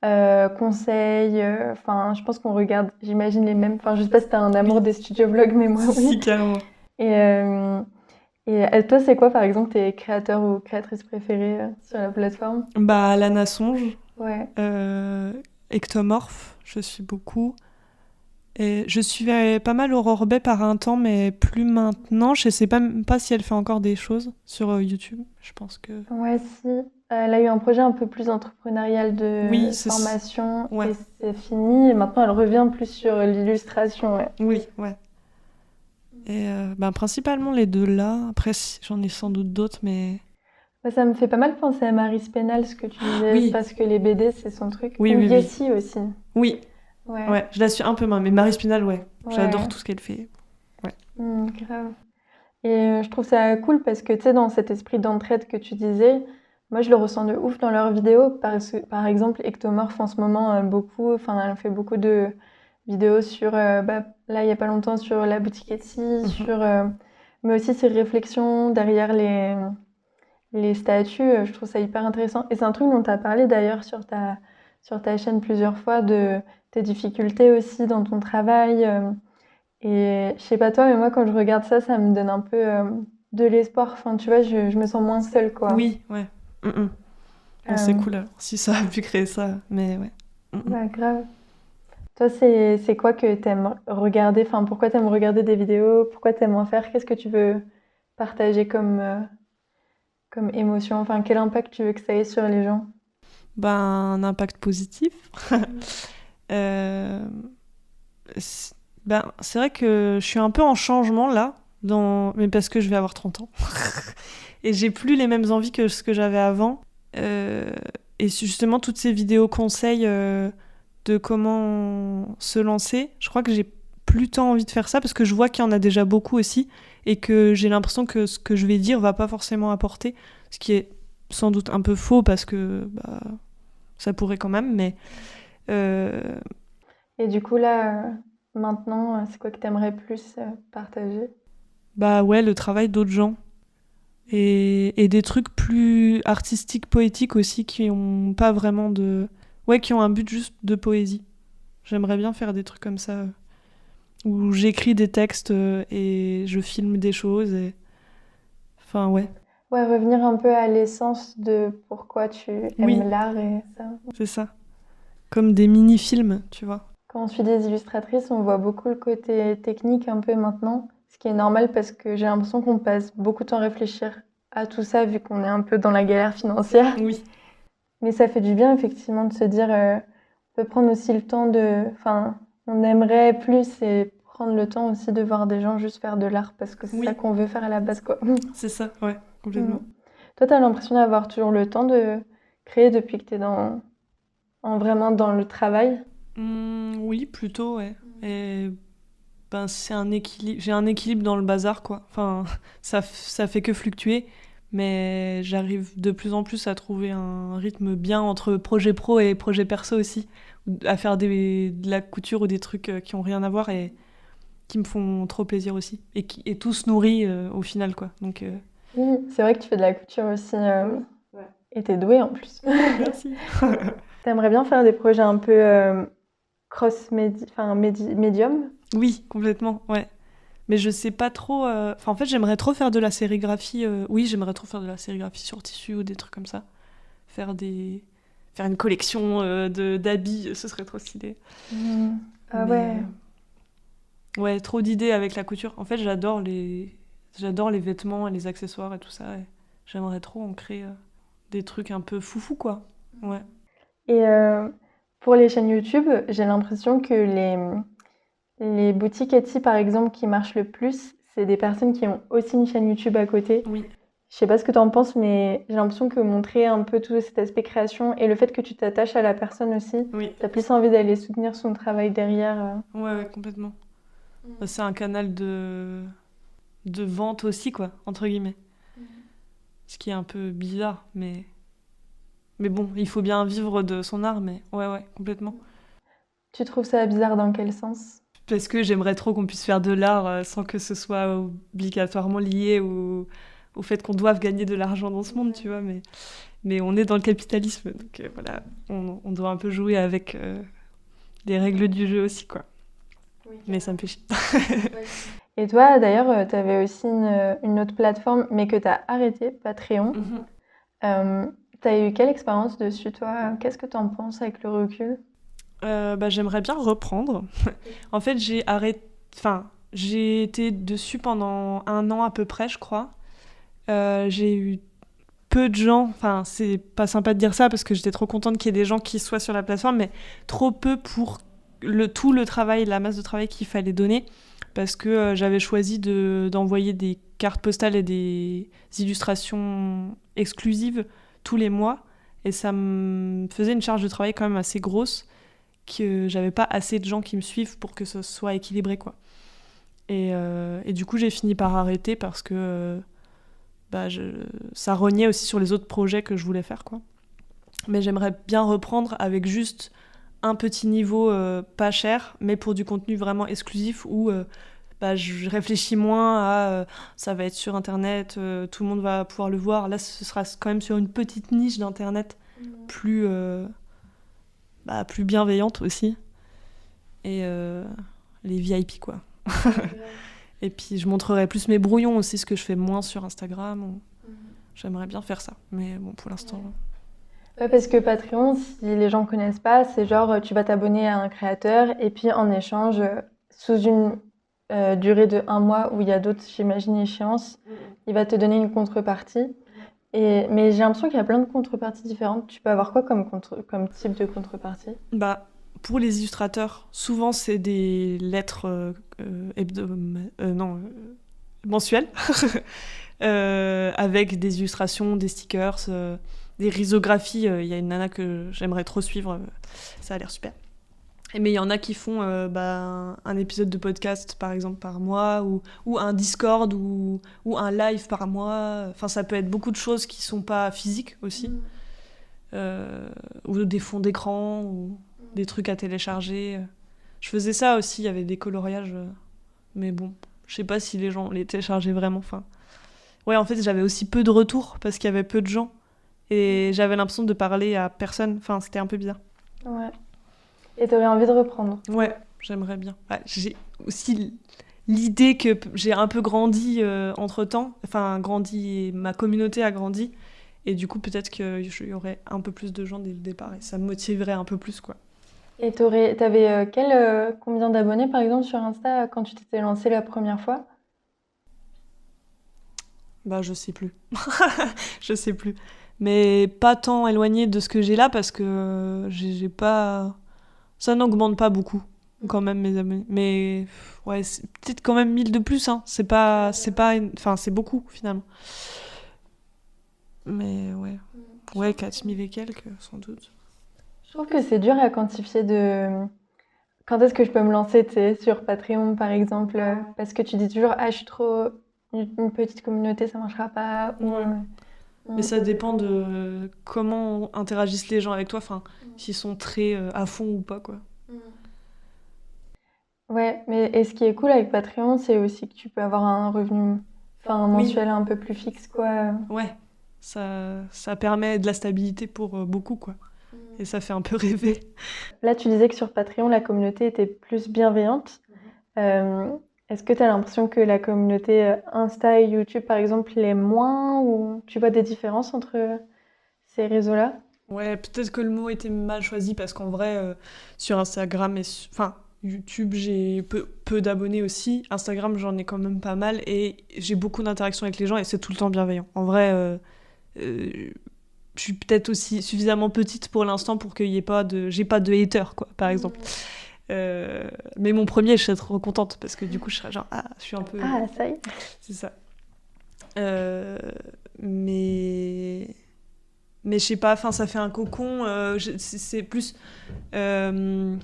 / conseil. Enfin, je pense qu'on regarde, j'imagine, les mêmes. Enfin, je sais pas si t'as un amour des studio vlogs, mais moi, oui. Si, carrément. Et toi, c'est quoi, par exemple, tes créateurs ou créatrices préférées sur la plateforme? Lana Songe. Ouais. Ectomorph, je suis beaucoup. Et je suivais pas mal Aurore Bay par un temps, mais plus maintenant. Je sais pas si elle fait encore des choses sur YouTube. Je pense que... Ouais, si. Elle a eu un projet un peu plus entrepreneurial de formation, ouais. Et c'est fini. Et maintenant, elle revient plus sur l'illustration. Ouais. Oui, ouais. Et principalement les deux là. Après, j'en ai sans doute d'autres, mais... Ça me fait pas mal penser à Maryse Pénal, ce que tu disais, oui. Parce que les BD, c'est son truc. Oui, Ou Yessi aussi. Oui. Ouais, je la suis un peu moins, mais Maryse Pénal, ouais. J'adore tout ce qu'elle fait. Ouais. Grave. Et je trouve ça cool parce que, tu sais, dans cet esprit d'entraide que tu disais, moi, je le ressens de ouf dans leurs vidéos. Parce que, par exemple, Ectomorph, en ce moment, elle fait beaucoup de vidéos sur, là, il y a pas longtemps, sur la boutique Etsy, mais aussi ses réflexions derrière les statuts. Je trouve ça hyper intéressant. Et c'est un truc dont tu as parlé d'ailleurs sur ta chaîne plusieurs fois, de tes difficultés aussi dans ton travail. Et je sais pas toi, mais moi, quand je regarde ça, ça me donne un peu de l'espoir. Enfin, tu vois, je me sens moins seule, quoi. Oui, ouais. C'est cool, alors, si ça a pu créer ça, mais ouais. Bah, grave. Toi, c'est quoi que t'aimes regarder? Enfin, pourquoi t'aimes regarder des vidéos? Pourquoi t'aimes en faire? Qu'est-ce que tu veux partager comme émotion? Enfin, quel impact tu veux que ça ait sur les gens? Un impact positif. C'est vrai que je suis un peu en changement là, mais parce que je vais avoir 30 ans. Et j'ai plus les mêmes envies que ce que j'avais avant. Et justement, toutes ces vidéos conseils de comment se lancer. Je crois que j'ai plus tant envie de faire ça parce que je vois qu'il y en a déjà beaucoup aussi et que j'ai l'impression que ce que je vais dire va pas forcément apporter, ce qui est sans doute un peu faux parce que ça pourrait quand même, mais Et du coup, là, maintenant, c'est quoi que tu aimerais plus partager? ouais, le travail d'autres gens et des trucs plus artistiques, poétiques aussi qui ont pas vraiment qui ont un but juste de poésie. J'aimerais bien faire des trucs comme ça où j'écris des textes et je filme des choses et enfin ouais. Ouais, revenir un peu à l'essence de pourquoi tu Oui, aimes l'art et ça. c'est ça. Comme des mini-films, tu vois. Quand on suit des illustratrices, on voit beaucoup le côté technique un peu maintenant, ce qui est normal parce que j'ai l'impression qu'on passe beaucoup de temps à réfléchir à tout ça vu qu'on est un peu dans la galère financière. Oui. Mais ça fait du bien effectivement de se dire, on peut prendre aussi le temps enfin, on aimerait plus et prendre le temps aussi de voir des gens juste faire de l'art parce que c'est Oui. ça qu'on veut faire à la base, quoi. C'est ça, ouais, complètement. Toi, t'as l'impression d'avoir toujours le temps de créer depuis que t'es vraiment dans le travail? Oui, plutôt, ouais. Et c'est un équilibre. J'ai un équilibre dans le bazar, quoi. Enfin, ça fait que fluctuer, mais j'arrive de plus en plus à trouver un rythme bien entre projet pro et projet perso aussi, à faire de la couture ou des trucs qui ont rien à voir et qui me font trop plaisir aussi, et tout se nourrit au final, quoi. Donc, Oui, c'est vrai que tu fais de la couture aussi, Ouais. et t'es douée en plus. merci. T'aimerais bien faire des projets un peu médium? Oui, complètement, ouais. Mais je sais pas trop. Enfin, en fait, j'aimerais trop faire de la sérigraphie. Oui, j'aimerais trop faire de la sérigraphie sur tissu ou des trucs comme ça. Faire une collection d'habits, ce serait trop stylé. Ah Mais, ouais. ouais, trop d'idées avec la couture. En fait, j'adore les vêtements et les accessoires et tout ça. Et j'aimerais trop en créer des trucs un peu foufou, quoi. Ouais. Et pour les chaînes YouTube, j'ai l'impression que les boutiques Etsy, par exemple, qui marchent le plus, c'est des personnes qui ont aussi une chaîne YouTube à côté. Oui. Je sais pas ce que tu en penses, mais j'ai l'impression que montrer un peu tout cet aspect création et le fait que tu t'attaches à la personne aussi, Oui. t'as plus envie d'aller soutenir son travail derrière. Ouais, complètement. C'est un canal de vente aussi, quoi, entre guillemets. Ce qui est un peu bizarre, mais bon, il faut bien vivre de son art, mais ouais, complètement. Tu trouves ça bizarre dans quel sens? Parce que j'aimerais trop qu'on puisse faire de l'art sans que ce soit obligatoirement lié au fait qu'on doive gagner de l'argent dans ce monde, tu vois, mais on est dans le capitalisme, donc voilà, on doit un peu jouer avec les règles du jeu aussi, quoi. Mais ça me fait chier. Et toi, d'ailleurs, tu avais aussi une autre plateforme, mais que tu as arrêté, Patreon. Tu as eu quelle expérience dessus, toi? Qu'est-ce que tu en penses avec le recul? J'aimerais bien reprendre. En fait, j'ai été dessus pendant 1 an à peu près, je crois. J'ai eu peu de gens, enfin, c'est pas sympa de dire ça parce que j'étais trop contente qu'il y ait des gens qui soient sur la plateforme, mais trop peu pour tout le travail, la masse de travail qu'il fallait donner, parce que j'avais choisi d'envoyer des cartes postales et des illustrations exclusives tous les mois, et ça me faisait une charge de travail quand même assez grosse, que j'avais pas assez de gens qui me suivent pour que ce soit équilibré, quoi. Et du coup, j'ai fini par arrêter parce que ça rognait aussi sur les autres projets que je voulais faire, quoi. Mais j'aimerais bien reprendre avec juste un petit niveau pas cher, mais pour du contenu vraiment exclusif où je réfléchis moins à ça va être sur Internet, tout le monde va pouvoir le voir. Là, ce sera quand même sur une petite niche d'Internet plus bienveillante aussi. Et les VIP, quoi. Et puis je montrerai plus mes brouillons aussi, ce que je fais moins sur Instagram. J'aimerais bien faire ça, mais bon, pour l'instant... Ouais, parce que Patreon, si les gens connaissent pas, c'est genre tu vas t'abonner à un créateur et puis en échange, sous une durée de 1 mois où il y a d'autres, j'imagine, échéances, il va te donner une contrepartie. Mais j'ai l'impression qu'il y a plein de contreparties différentes. Tu peux avoir quoi comme type de contrepartie? Pour les illustrateurs, souvent c'est des lettres mensuelles, avec des illustrations, des stickers, des risographies. Il y a une nana que j'aimerais trop suivre, ça a l'air super. Mais il y en a qui font un épisode de podcast, par exemple, par mois, ou un Discord, ou un live par mois. Enfin, ça peut être beaucoup de choses qui sont pas physiques aussi. Ou des fonds d'écran, ou des trucs à télécharger. Je faisais ça aussi, il y avait des coloriages. Mais bon, je sais pas si les gens les téléchargeaient vraiment. Enfin, ouais, en fait, j'avais aussi peu de retours, parce qu'il y avait peu de gens. Et j'avais l'impression de parler à personne. Enfin, c'était un peu bizarre. Ouais. Et t'aurais envie de reprendre? Ouais, j'aimerais bien. Ouais, j'ai aussi l'idée que j'ai un peu grandi entre-temps. Enfin, ma communauté a grandi. Et du coup, peut-être qu'il y aurait un peu plus de gens dès le départ. Et ça me motiverait un peu plus, quoi. Et t'avais combien d'abonnés, par exemple, sur Insta quand tu t'étais lancée la première fois? Bah, je sais plus. Je sais plus. Mais pas tant éloigné de ce que j'ai là, parce que j'ai pas... Ça n'augmente pas beaucoup, quand même, mes abonnés. Mais ouais, c'est peut-être quand même 1000 de plus, hein. Enfin, c'est beaucoup, finalement. Mais ouais. Ouais, 4000 et quelques, sans doute. Je trouve que c'est dur à quantifier de quand est-ce que je peux me lancer, tu sais, sur Patreon, par exemple, parce que tu dis toujours, ah, je suis trop une petite communauté, ça marchera pas. Ouais. Mais ça dépend de comment interagissent les gens avec toi, enfin, s'ils sont très à fond ou pas, quoi. Ouais, mais et ce qui est cool avec Patreon, c'est aussi que tu peux avoir un revenu, enfin, Oui, mensuel un peu plus fixe, quoi. ouais. Ça permet de la stabilité pour beaucoup, quoi. Et ça fait un peu rêver. Là, tu disais que sur Patreon, la communauté était plus bienveillante. Euh, Est-ce que tu as l'impression que la communauté Insta et YouTube, par exemple, l'est moins ou tu vois des différences entre ces réseaux-là? Ouais, peut-être que le mot était mal choisi parce qu'en vrai, sur Instagram enfin, YouTube, j'ai peu d'abonnés aussi. Instagram, j'en ai quand même pas mal et j'ai beaucoup d'interactions avec les gens et c'est tout le temps bienveillant. En vrai, je suis peut-être aussi suffisamment petite pour l'instant pour qu'il y ait pas de... J'ai pas de haters, quoi, par exemple. Mais mon premier, je serais trop contente parce que du coup, je serais genre, ah, je suis un peu... Ah, ça y est. C'est ça. Euh, mais... Mais je sais pas, enfin, ça fait un cocon. C'est plus une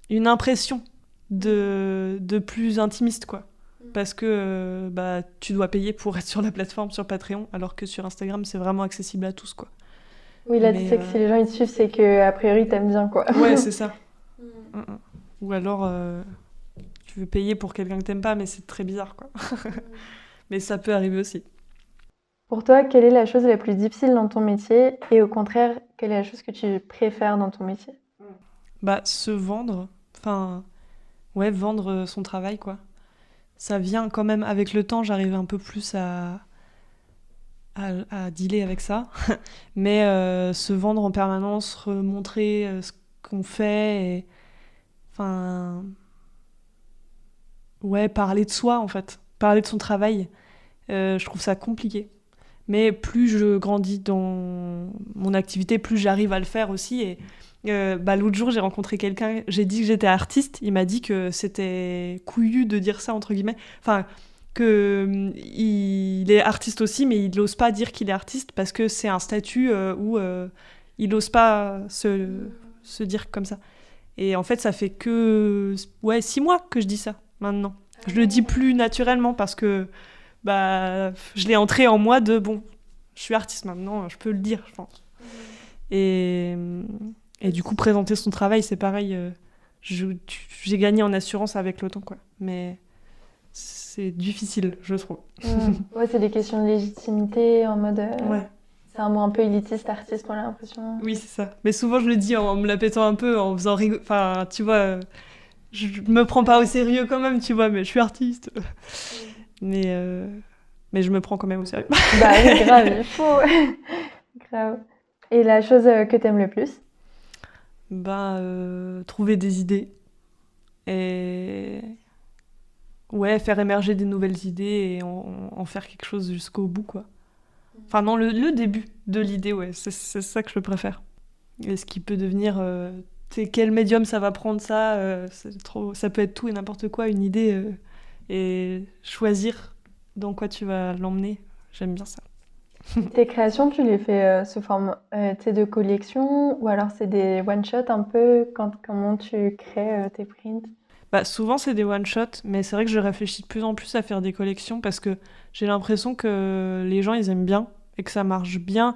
impression de plus intimiste, quoi. Parce que tu dois payer pour être sur la plateforme, sur Patreon, alors que sur Instagram, c'est vraiment accessible à tous, quoi. Oui, là, tu Mais sais que si les gens ils te suivent, c'est que a priori, t'aimes bien, quoi. ouais, c'est ça. Ou alors, tu veux payer pour quelqu'un que t'aimes pas, mais c'est très bizarre, quoi. Mais ça peut arriver aussi. Pour toi, quelle est la chose la plus difficile dans ton métier et au contraire, quelle est la chose que tu préfères dans ton métier? Bah, se vendre, enfin, ouais, vendre son travail, quoi. Ça vient quand même avec le temps, j'arrive un peu plus à dealer avec ça. Mais se vendre en permanence, remontrer ce qu'on fait, et, enfin, ouais, parler de soi, en fait. Parler de son travail, je trouve ça compliqué. Mais plus je grandis dans mon activité, plus j'arrive à le faire aussi. Et l'autre jour, j'ai rencontré quelqu'un, j'ai dit que j'étais artiste. Il m'a dit que c'était couillu de dire ça, entre guillemets. Enfin, qu'il est artiste aussi, mais il n'ose pas dire qu'il est artiste parce que c'est un statut où il n'ose pas se dire comme ça. Et en fait, ça fait que 6 mois que je dis ça, maintenant. Je le dis plus naturellement parce que je l'ai entré en moi de bon, je suis artiste maintenant, je peux le dire, je pense. Et du coup, présenter son travail, c'est pareil. J'ai gagné en assurance avec le temps, quoi. Mais c'est difficile, je trouve. Ouais, c'est des questions de légitimité en mode. Ouais. C'est un mot un peu élitiste, artiste, on a l'impression. Oui, c'est ça. Mais souvent, je le dis en me la pétant un peu, en faisant rigoler. Enfin, tu vois, je me prends pas au sérieux quand même, tu vois, mais je suis artiste. Mais je me prends quand même au sérieux. Bah oui, grave, il faut. Grave. Et la chose que t'aimes le plus? Trouver des idées et faire émerger des nouvelles idées et en faire quelque chose jusqu'au bout, quoi. Enfin non, le début de l'idée, ouais, c'est ça que je préfère. Et ce qui peut devenir, quel médium ça va prendre ça, ça peut être tout et n'importe quoi, une idée, et choisir dans quoi tu vas l'emmener, j'aime bien ça. Tes créations, tu les fais sous forme tu sais, de collection ou alors c'est des one-shot un peu comment tu crées tes prints? Bah, souvent, c'est des one-shots, mais c'est vrai que je réfléchis de plus en plus à faire des collections parce que j'ai l'impression que les gens, ils aiment bien et que ça marche bien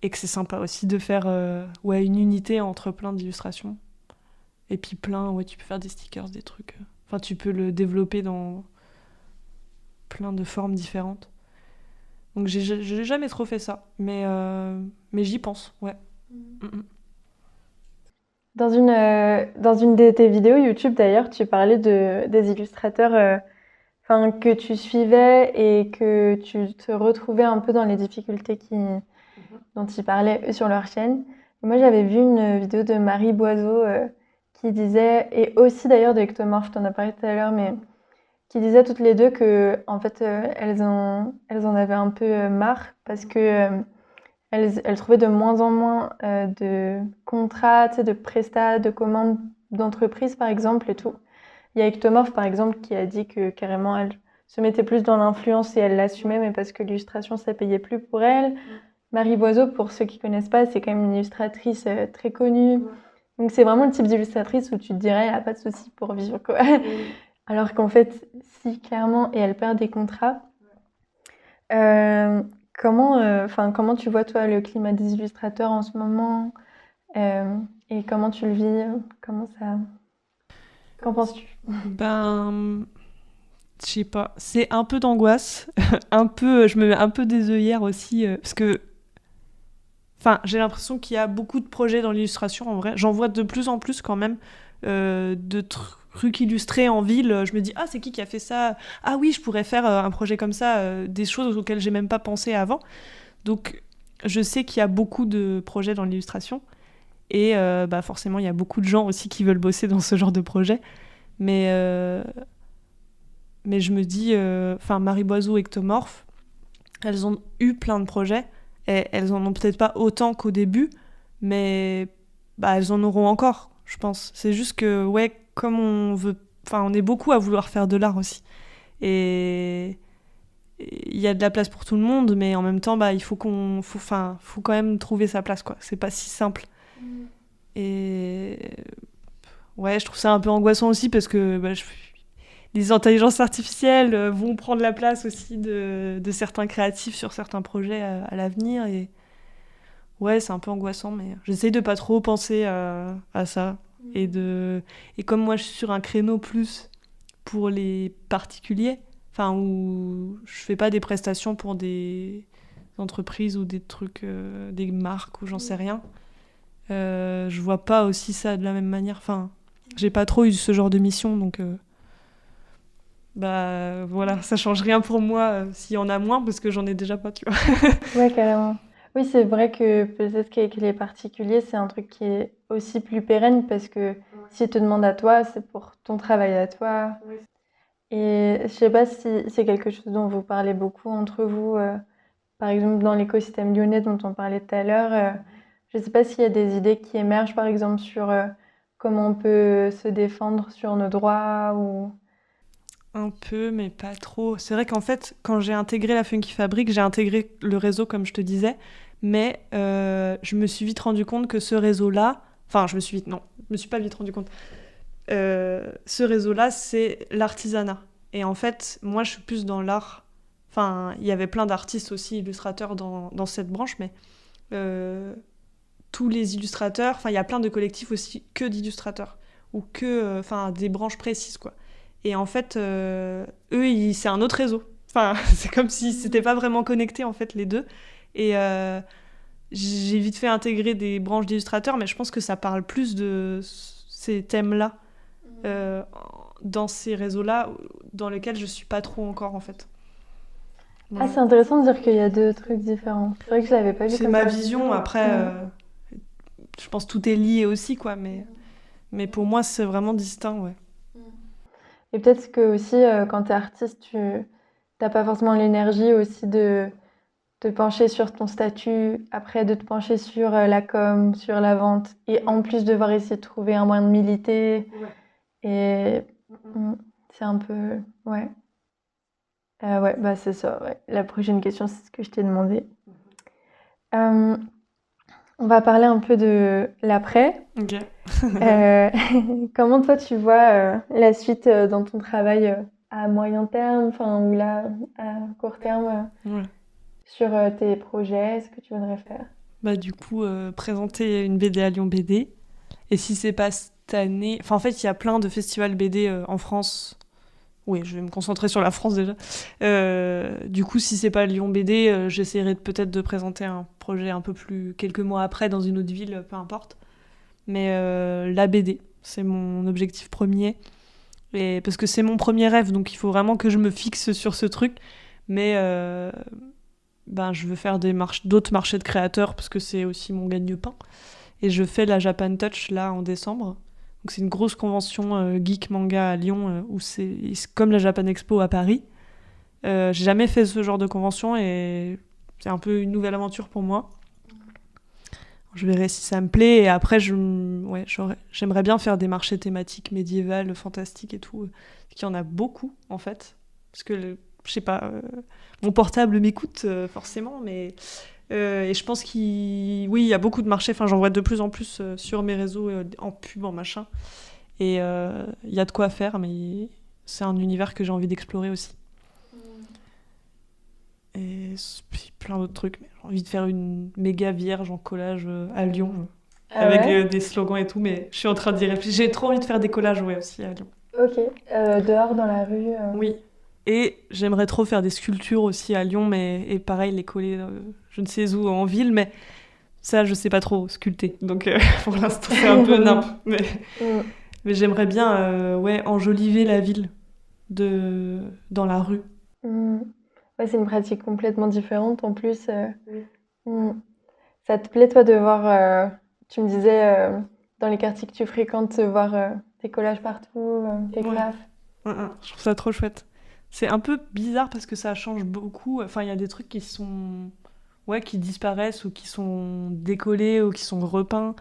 et que c'est sympa aussi de faire ouais, une unité entre plein d'illustrations. Et puis plein, ouais, tu peux faire des stickers, des trucs. Enfin, tu peux le développer dans plein de formes différentes. Donc, j'ai jamais trop fait ça, mais j'y pense, ouais. Mm. Dans une de tes vidéos YouTube d'ailleurs, tu parlais des illustrateurs enfin, que tu suivais et que tu te retrouvais un peu dans les difficultés dont ils parlaient eux sur leur chaîne. Et moi j'avais vu une vidéo de Marie Boiseau qui disait, et aussi d'ailleurs de Ectomorph, je t'en ai parlé tout à l'heure, mais qui disaient toutes les deux que en fait elles en avaient un peu marre parce que elles trouvaient de moins en moins de contrats, tu sais, de prestats, de commandes d'entreprises par exemple et tout. Il y a Ectomorph par exemple qui a dit que carrément elle se mettait plus dans l'influence et elle l'assumait, mais parce que l'illustration ça payait plus pour elle. Marie Boiseau, pour ceux qui connaissent pas, c'est quand même une illustratrice très connue. Donc c'est vraiment le type d'illustratrice où tu te dirais, elle a pas de souci pour vivre quoi. Alors qu'en fait, si clairement, et elle perd des contrats. Euh, comment tu vois toi le climat des illustrateurs en ce moment et comment tu le vis? Comment ça? Qu'en penses-tu? Ben, je sais pas, c'est un peu d'angoisse, je me mets un peu des œillères aussi, parce que, enfin, j'ai l'impression qu'il y a beaucoup de projets dans l'illustration en vrai. J'en vois de plus en plus quand même de trucs illustrés en ville. Je me dis, ah, c'est qui a fait ça? Ah oui, je pourrais faire un projet comme ça, des choses auxquelles j'ai même pas pensé avant. Donc, je sais qu'il y a beaucoup de projets dans l'illustration. Et bah forcément, il y a beaucoup de gens aussi qui veulent bosser dans ce genre de projet. Mais, mais je me dis, enfin, Marie Boiseau et Ectomorph, elles ont eu plein de projets. Et elles en ont peut-être pas autant qu'au début, mais bah, elles en auront encore, je pense. C'est juste que, ouais, comme on veut. Enfin, on est beaucoup à vouloir faire de l'art aussi. Et il y a de la place pour tout le monde, mais en même temps, bah, il faut faut quand même trouver sa place, quoi. C'est pas si simple. Et ouais, je trouve ça un peu angoissant aussi parce que bah, les intelligences artificielles vont prendre la place aussi de certains créatifs sur certains projets à l'avenir. Et ouais, c'est un peu angoissant, mais j'essaye de pas trop penser à ça. Et comme moi, je suis sur un créneau plus pour les particuliers, enfin, où je fais pas des prestations pour des entreprises ou des trucs, des marques ou j'en sais rien. Je vois pas aussi ça de la même manière. Enfin, j'ai pas trop eu ce genre de mission, donc bah voilà, ça change rien pour moi s'il y en a moins parce que j'en ai déjà pas, tu vois. Ouais, carrément. Oui, c'est vrai que peut-être qu'avec les particuliers, c'est un truc qui est aussi plus pérenne parce que s'ils te demandent à toi, c'est pour ton travail à toi. Et je sais pas si c'est quelque chose dont vous parlez beaucoup entre vous, par exemple dans l'écosystème lyonnais dont on parlait tout à l'heure. Je sais pas s'il y a des idées qui émergent, par exemple, sur comment on peut se défendre sur nos droits ou... Un peu, mais pas trop. C'est vrai qu'en fait, quand j'ai intégré la Funky Fabric, j'ai intégré le réseau, comme je te disais, mais je me suis vite rendu compte que ce réseau-là, enfin, non, je me suis pas vite rendu compte. Ce réseau-là, c'est l'artisanat. Et en fait, moi, je suis plus dans l'art. Enfin, il y avait plein d'artistes aussi, illustrateurs dans cette branche, mais tous les illustrateurs, enfin, il y a plein de collectifs aussi que d'illustrateurs, ou que, enfin, des branches précises, quoi. Et en fait, eux, c'est un autre réseau. Enfin, c'est comme si c'était pas vraiment connecté, en fait, les deux. Et j'ai vite fait intégrer des branches d'illustrateurs, mais je pense que ça parle plus de ces thèmes-là euh, dans ces réseaux-là dans lesquels je suis pas trop encore, en fait. Ah, Voilà. c'est intéressant de dire qu'il y a deux trucs différents. C'est vrai que je l'avais pas vu C'est comme ma ça. vision. Après, je pense que tout est lié aussi, quoi. Mais pour moi, c'est vraiment distinct, ouais. Et peut-être que aussi, quand tu es artiste, tu n'as pas forcément l'énergie aussi de te pencher sur ton statut, après de te pencher sur la com, sur la vente, et en plus devoir essayer de trouver un moyen de militer. Et c'est un peu... Ouais. Ouais, bah c'est ça. Ouais. La prochaine question, c'est ce que je t'ai demandé. Euh, on va parler un peu de l'après. Ok. Euh, comment toi tu vois la suite dans ton travail à moyen terme, enfin ou là à court terme Ouais. sur tes projets, ce que tu voudrais faire? Bah, du coup, présenter une BD à Lyon BD. Et si c'est pas cette année. Enfin, en fait, il y a plein de festivals BD en France. Oui, je vais me concentrer sur la France déjà. Du coup, si c'est pas Lyon BD, j'essaierai peut-être de présenter un projet un peu plus quelques mois après dans une autre ville, peu importe. Mais la BD, c'est mon objectif premier. Et parce que c'est mon premier rêve, donc il faut vraiment que je me fixe sur ce truc. Mais ben, je veux faire d'autres marchés de créateurs parce que c'est aussi mon gagne-pain. Et je fais la Japan Touch là en décembre. Donc c'est une grosse convention geek manga à Lyon où c'est comme la Japan Expo à Paris. J'ai jamais fait ce genre de convention et c'est un peu une nouvelle aventure pour moi. Je verrai si ça me plaît et après j'aimerais bien faire des marchés thématiques médiévales, fantastiques et tout. Il y en a beaucoup en fait. Parce que je sais pas, mon portable m'écoute forcément, mais et je pense oui, il y a beaucoup de marchés. Enfin, j'en vois de plus en plus sur mes réseaux, en pub, en machin. Et il y a de quoi faire, mais c'est un univers que j'ai envie d'explorer aussi. Et puis plein d'autres trucs. Mais j'ai envie de faire une méga vierge en collage à Lyon, Ah avec ouais? des slogans et tout. Mais je suis en train d'y réfléchir. J'ai trop envie de faire des collages, ouais, aussi à Lyon. Ok. Dehors dans la rue. Oui. Et j'aimerais trop faire des sculptures aussi à Lyon, mais et pareil, les coller je ne sais où en ville, mais ça, je sais pas trop sculpter. Donc pour l'instant, c'est un peu nimp. Mm. Mais j'aimerais bien ouais, enjoliver la ville dans la rue. Mm. Ouais, c'est une pratique complètement différente en plus. Mm. Ça te plaît toi de voir, tu me disais dans les quartiers que tu fréquentes, de voir des collages partout, des Ouais. graphes. Je trouve ça trop chouette. C'est un peu bizarre parce que ça change beaucoup. Enfin, il y a des trucs qui sont... Ouais, qui disparaissent ou qui sont décollés ou qui sont repeints.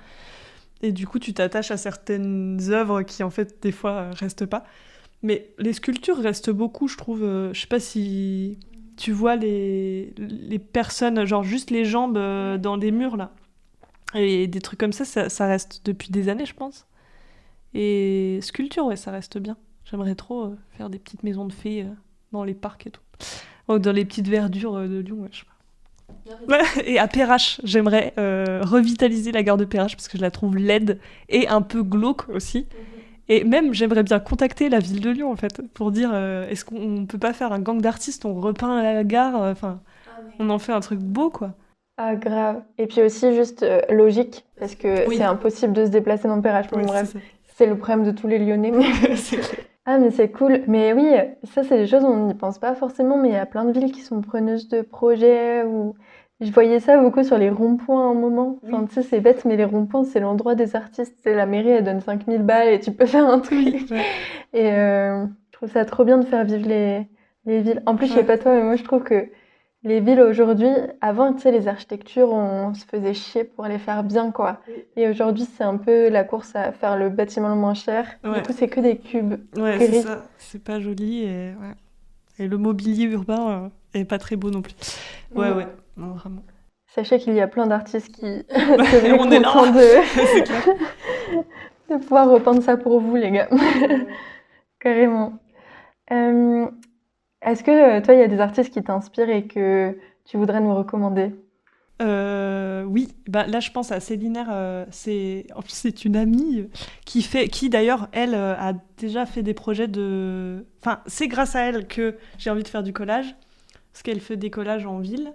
Et du coup, tu t'attaches à certaines œuvres qui, en fait, des fois, restent pas. Mais les sculptures restent beaucoup, je trouve. Je sais pas si tu vois les personnes, genre juste les jambes dans des murs, là. Et des trucs comme ça reste depuis des années, je pense. Et sculpture, ouais, ça reste bien. J'aimerais trop faire des petites maisons de fées dans les parcs et tout. Ou dans les petites verdures de Lyon, ouais, je sais pas. Ouais, et à Perrache, j'aimerais revitaliser la gare de Perrache parce que je la trouve laide et un peu glauque aussi. Et même, j'aimerais bien contacter la ville de Lyon, en fait, pour dire est-ce qu'on peut pas faire un gang d'artistes, on repeint la gare, enfin, on en fait un truc beau, quoi. Ah, grave. Et puis aussi juste logique, parce que Oui, c'est impossible de se déplacer dans Perrache. Bon, oui, c'est bref, ça. c'est le problème de tous les Lyonnais. Mais... C'est clair. Ah, mais c'est cool. Mais oui, ça, c'est des choses, on n'y pense pas forcément, mais il y a plein de villes qui sont preneuses de projets. Ou... Je voyais ça beaucoup sur les ronds-points à un moment. Enfin, tu sais, c'est bête, mais les ronds-points, c'est l'endroit des artistes. C'est la mairie, elle donne 5000 balles et tu peux faire un truc. Oui, ouais. Et je trouve ça trop bien de faire vivre les villes. En plus, je sais Ouais. pas toi, mais moi, je trouve que les villes aujourd'hui, avant, tu sais, les architectures, on se faisait chier pour les faire bien, quoi. Et aujourd'hui, c'est un peu la course à faire le bâtiment le moins cher. Du Ouais. coup, c'est que des cubes Ouais, c'est gris. ça. C'est pas joli et, ouais. Et le mobilier urbain est pas très beau non plus. Ouais, Mm. ouais, non, vraiment. Sachez qu'il y a plein d'artistes qui Et seraient on est là, contents c'est clair. de pouvoir repeindre ça pour vous, les gars. Carrément. Euh, Est-ce que toi, il y a des artistes qui t'inspirent et que tu voudrais nous recommander? Oui, bah, là je pense à Célinaire, en plus c'est une amie qui d'ailleurs elle a déjà fait des projets de... Enfin c'est grâce à elle que j'ai envie de faire du collage, parce qu'elle fait des collages en ville,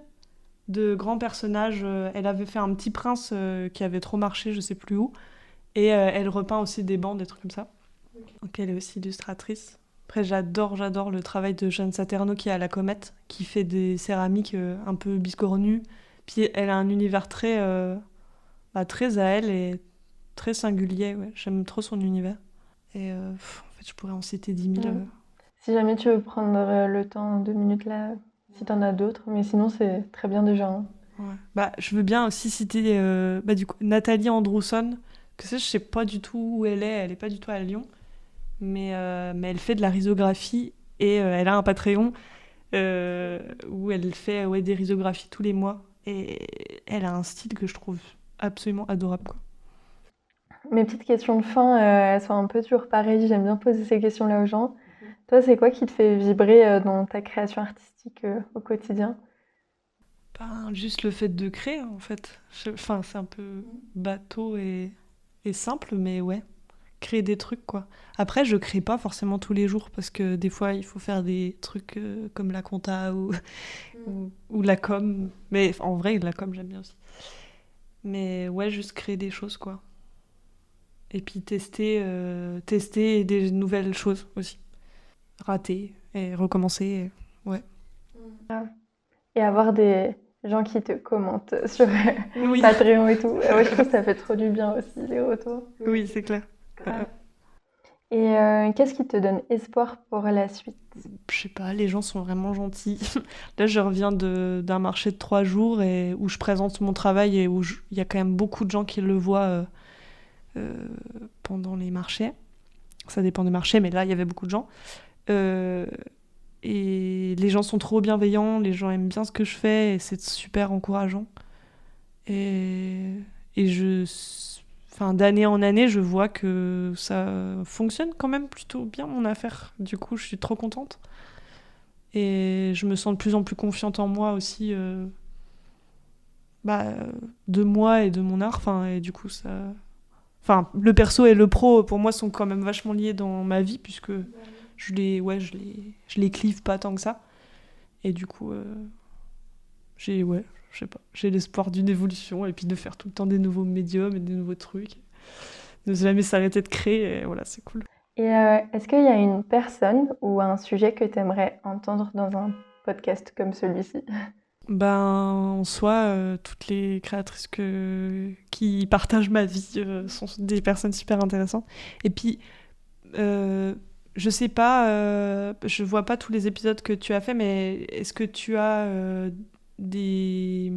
de grands personnages, elle avait fait un petit prince qui avait trop marché, je sais plus où, et elle repeint aussi des bandes, des trucs comme ça, donc elle est aussi illustratrice. Après j'adore le travail de Jeanne Saterno qui est à la Comète, qui fait des céramiques un peu biscornues. Puis elle a un univers très à elle et très singulier. Ouais. J'aime trop son univers. Et en fait, je pourrais en citer 10 000. Si jamais tu veux prendre le temps, 2 minutes là, si t'en as d'autres, mais sinon c'est très bien déjà. Hein. Ouais. Bah, je veux bien aussi citer du coup, Nathalie Androusson, que ça, je sais pas du tout où elle est pas du tout à Lyon, mais elle fait de la risographie et elle a un Patreon où elle fait des risographies tous les mois. Et elle a un style que je trouve absolument adorable, quoi. Mes petites questions de fin, elles sont un peu toujours pareilles. J'aime bien poser ces questions-là aux gens. Toi, c'est quoi qui te fait vibrer dans ta création artistique au quotidien? Juste le fait de créer, en fait. Enfin, c'est un peu bateau et simple, mais ouais, créer des trucs, quoi. Après, je crée pas forcément tous les jours, parce que des fois, il faut faire des trucs comme la compta ou la com. Mais en vrai, la com, j'aime bien aussi. Mais ouais, juste créer des choses, quoi. Et puis tester des nouvelles choses aussi. Rater et recommencer, ouais. Et avoir des gens qui te commentent sur Oui, Patreon et tout. Ouais, je trouve que ça fait trop du bien aussi, les retours. oui, c'est clair. Grave. Et qu'est-ce qui te donne espoir pour la suite? Je sais pas, les gens sont vraiment gentils. Là, je reviens d'un marché de 3 jours où je présente mon travail et où il y a quand même beaucoup de gens qui le voient pendant les marchés. Ça dépend des marchés, mais là, il y avait beaucoup de gens. Euh, et les gens sont trop bienveillants, les gens aiment bien ce que je fais et c'est super encourageant. Et, d'année en année, je vois que ça fonctionne quand même plutôt bien, mon affaire. Du coup, je suis trop contente. Et je me sens de plus en plus confiante en moi aussi, de moi et de mon art. Et du coup, le perso et le pro, pour moi, sont quand même vachement liés dans ma vie, puisque je les clive pas tant que ça. Et du coup, je sais pas, j'ai l'espoir d'une évolution et puis de faire tout le temps des nouveaux médiums et des nouveaux trucs. Ne jamais s'arrêter de créer, et voilà, c'est cool. Et est-ce qu'il y a une personne ou un sujet que tu aimerais entendre dans un podcast comme celui-ci? En soi, toutes les créatrices qui partagent ma vie sont des personnes super intéressantes. Et puis, je sais pas, je vois pas tous les épisodes que tu as fait, mais est-ce que tu as des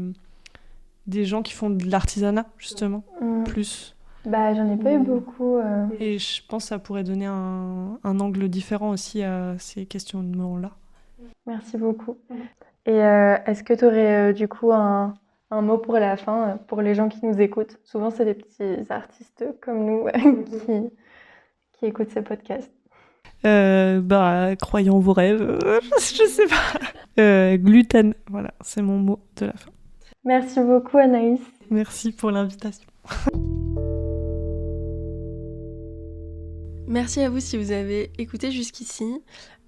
gens qui font de l'artisanat, justement, plus? J'en ai pas eu beaucoup. Et je pense que ça pourrait donner un angle différent aussi à ces questionnements-là. Merci beaucoup. Et est-ce que tu aurais du coup un mot pour la fin, pour les gens qui nous écoutent? Souvent, c'est des petits artistes comme nous qui écoutent ces podcasts. Croyez en vos rêves, je sais pas. Gluten, voilà, c'est mon mot de la fin. Merci beaucoup, Anaïs. Merci pour l'invitation. Merci à vous si vous avez écouté jusqu'ici.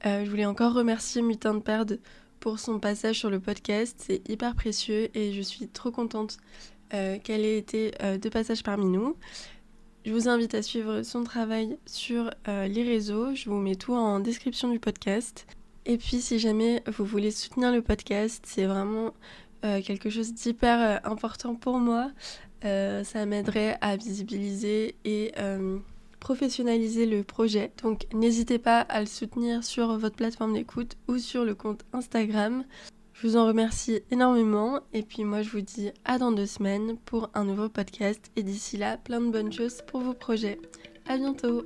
Je voulais encore remercier Mutin de Perde pour son passage sur le podcast. C'est hyper précieux et je suis trop contente qu'elle ait été de passage parmi nous. Je vous invite à suivre son travail sur les réseaux. Je vous mets tout en description du podcast. Et puis si jamais vous voulez soutenir le podcast, c'est vraiment quelque chose d'hyper important pour moi. Ça m'aiderait à visibiliser et professionnaliser le projet. Donc n'hésitez pas à le soutenir sur votre plateforme d'écoute ou sur le compte Instagram. Je vous en remercie énormément et puis moi je vous dis à dans 2 semaines pour un nouveau podcast et d'ici là plein de bonnes choses pour vos projets. À bientôt.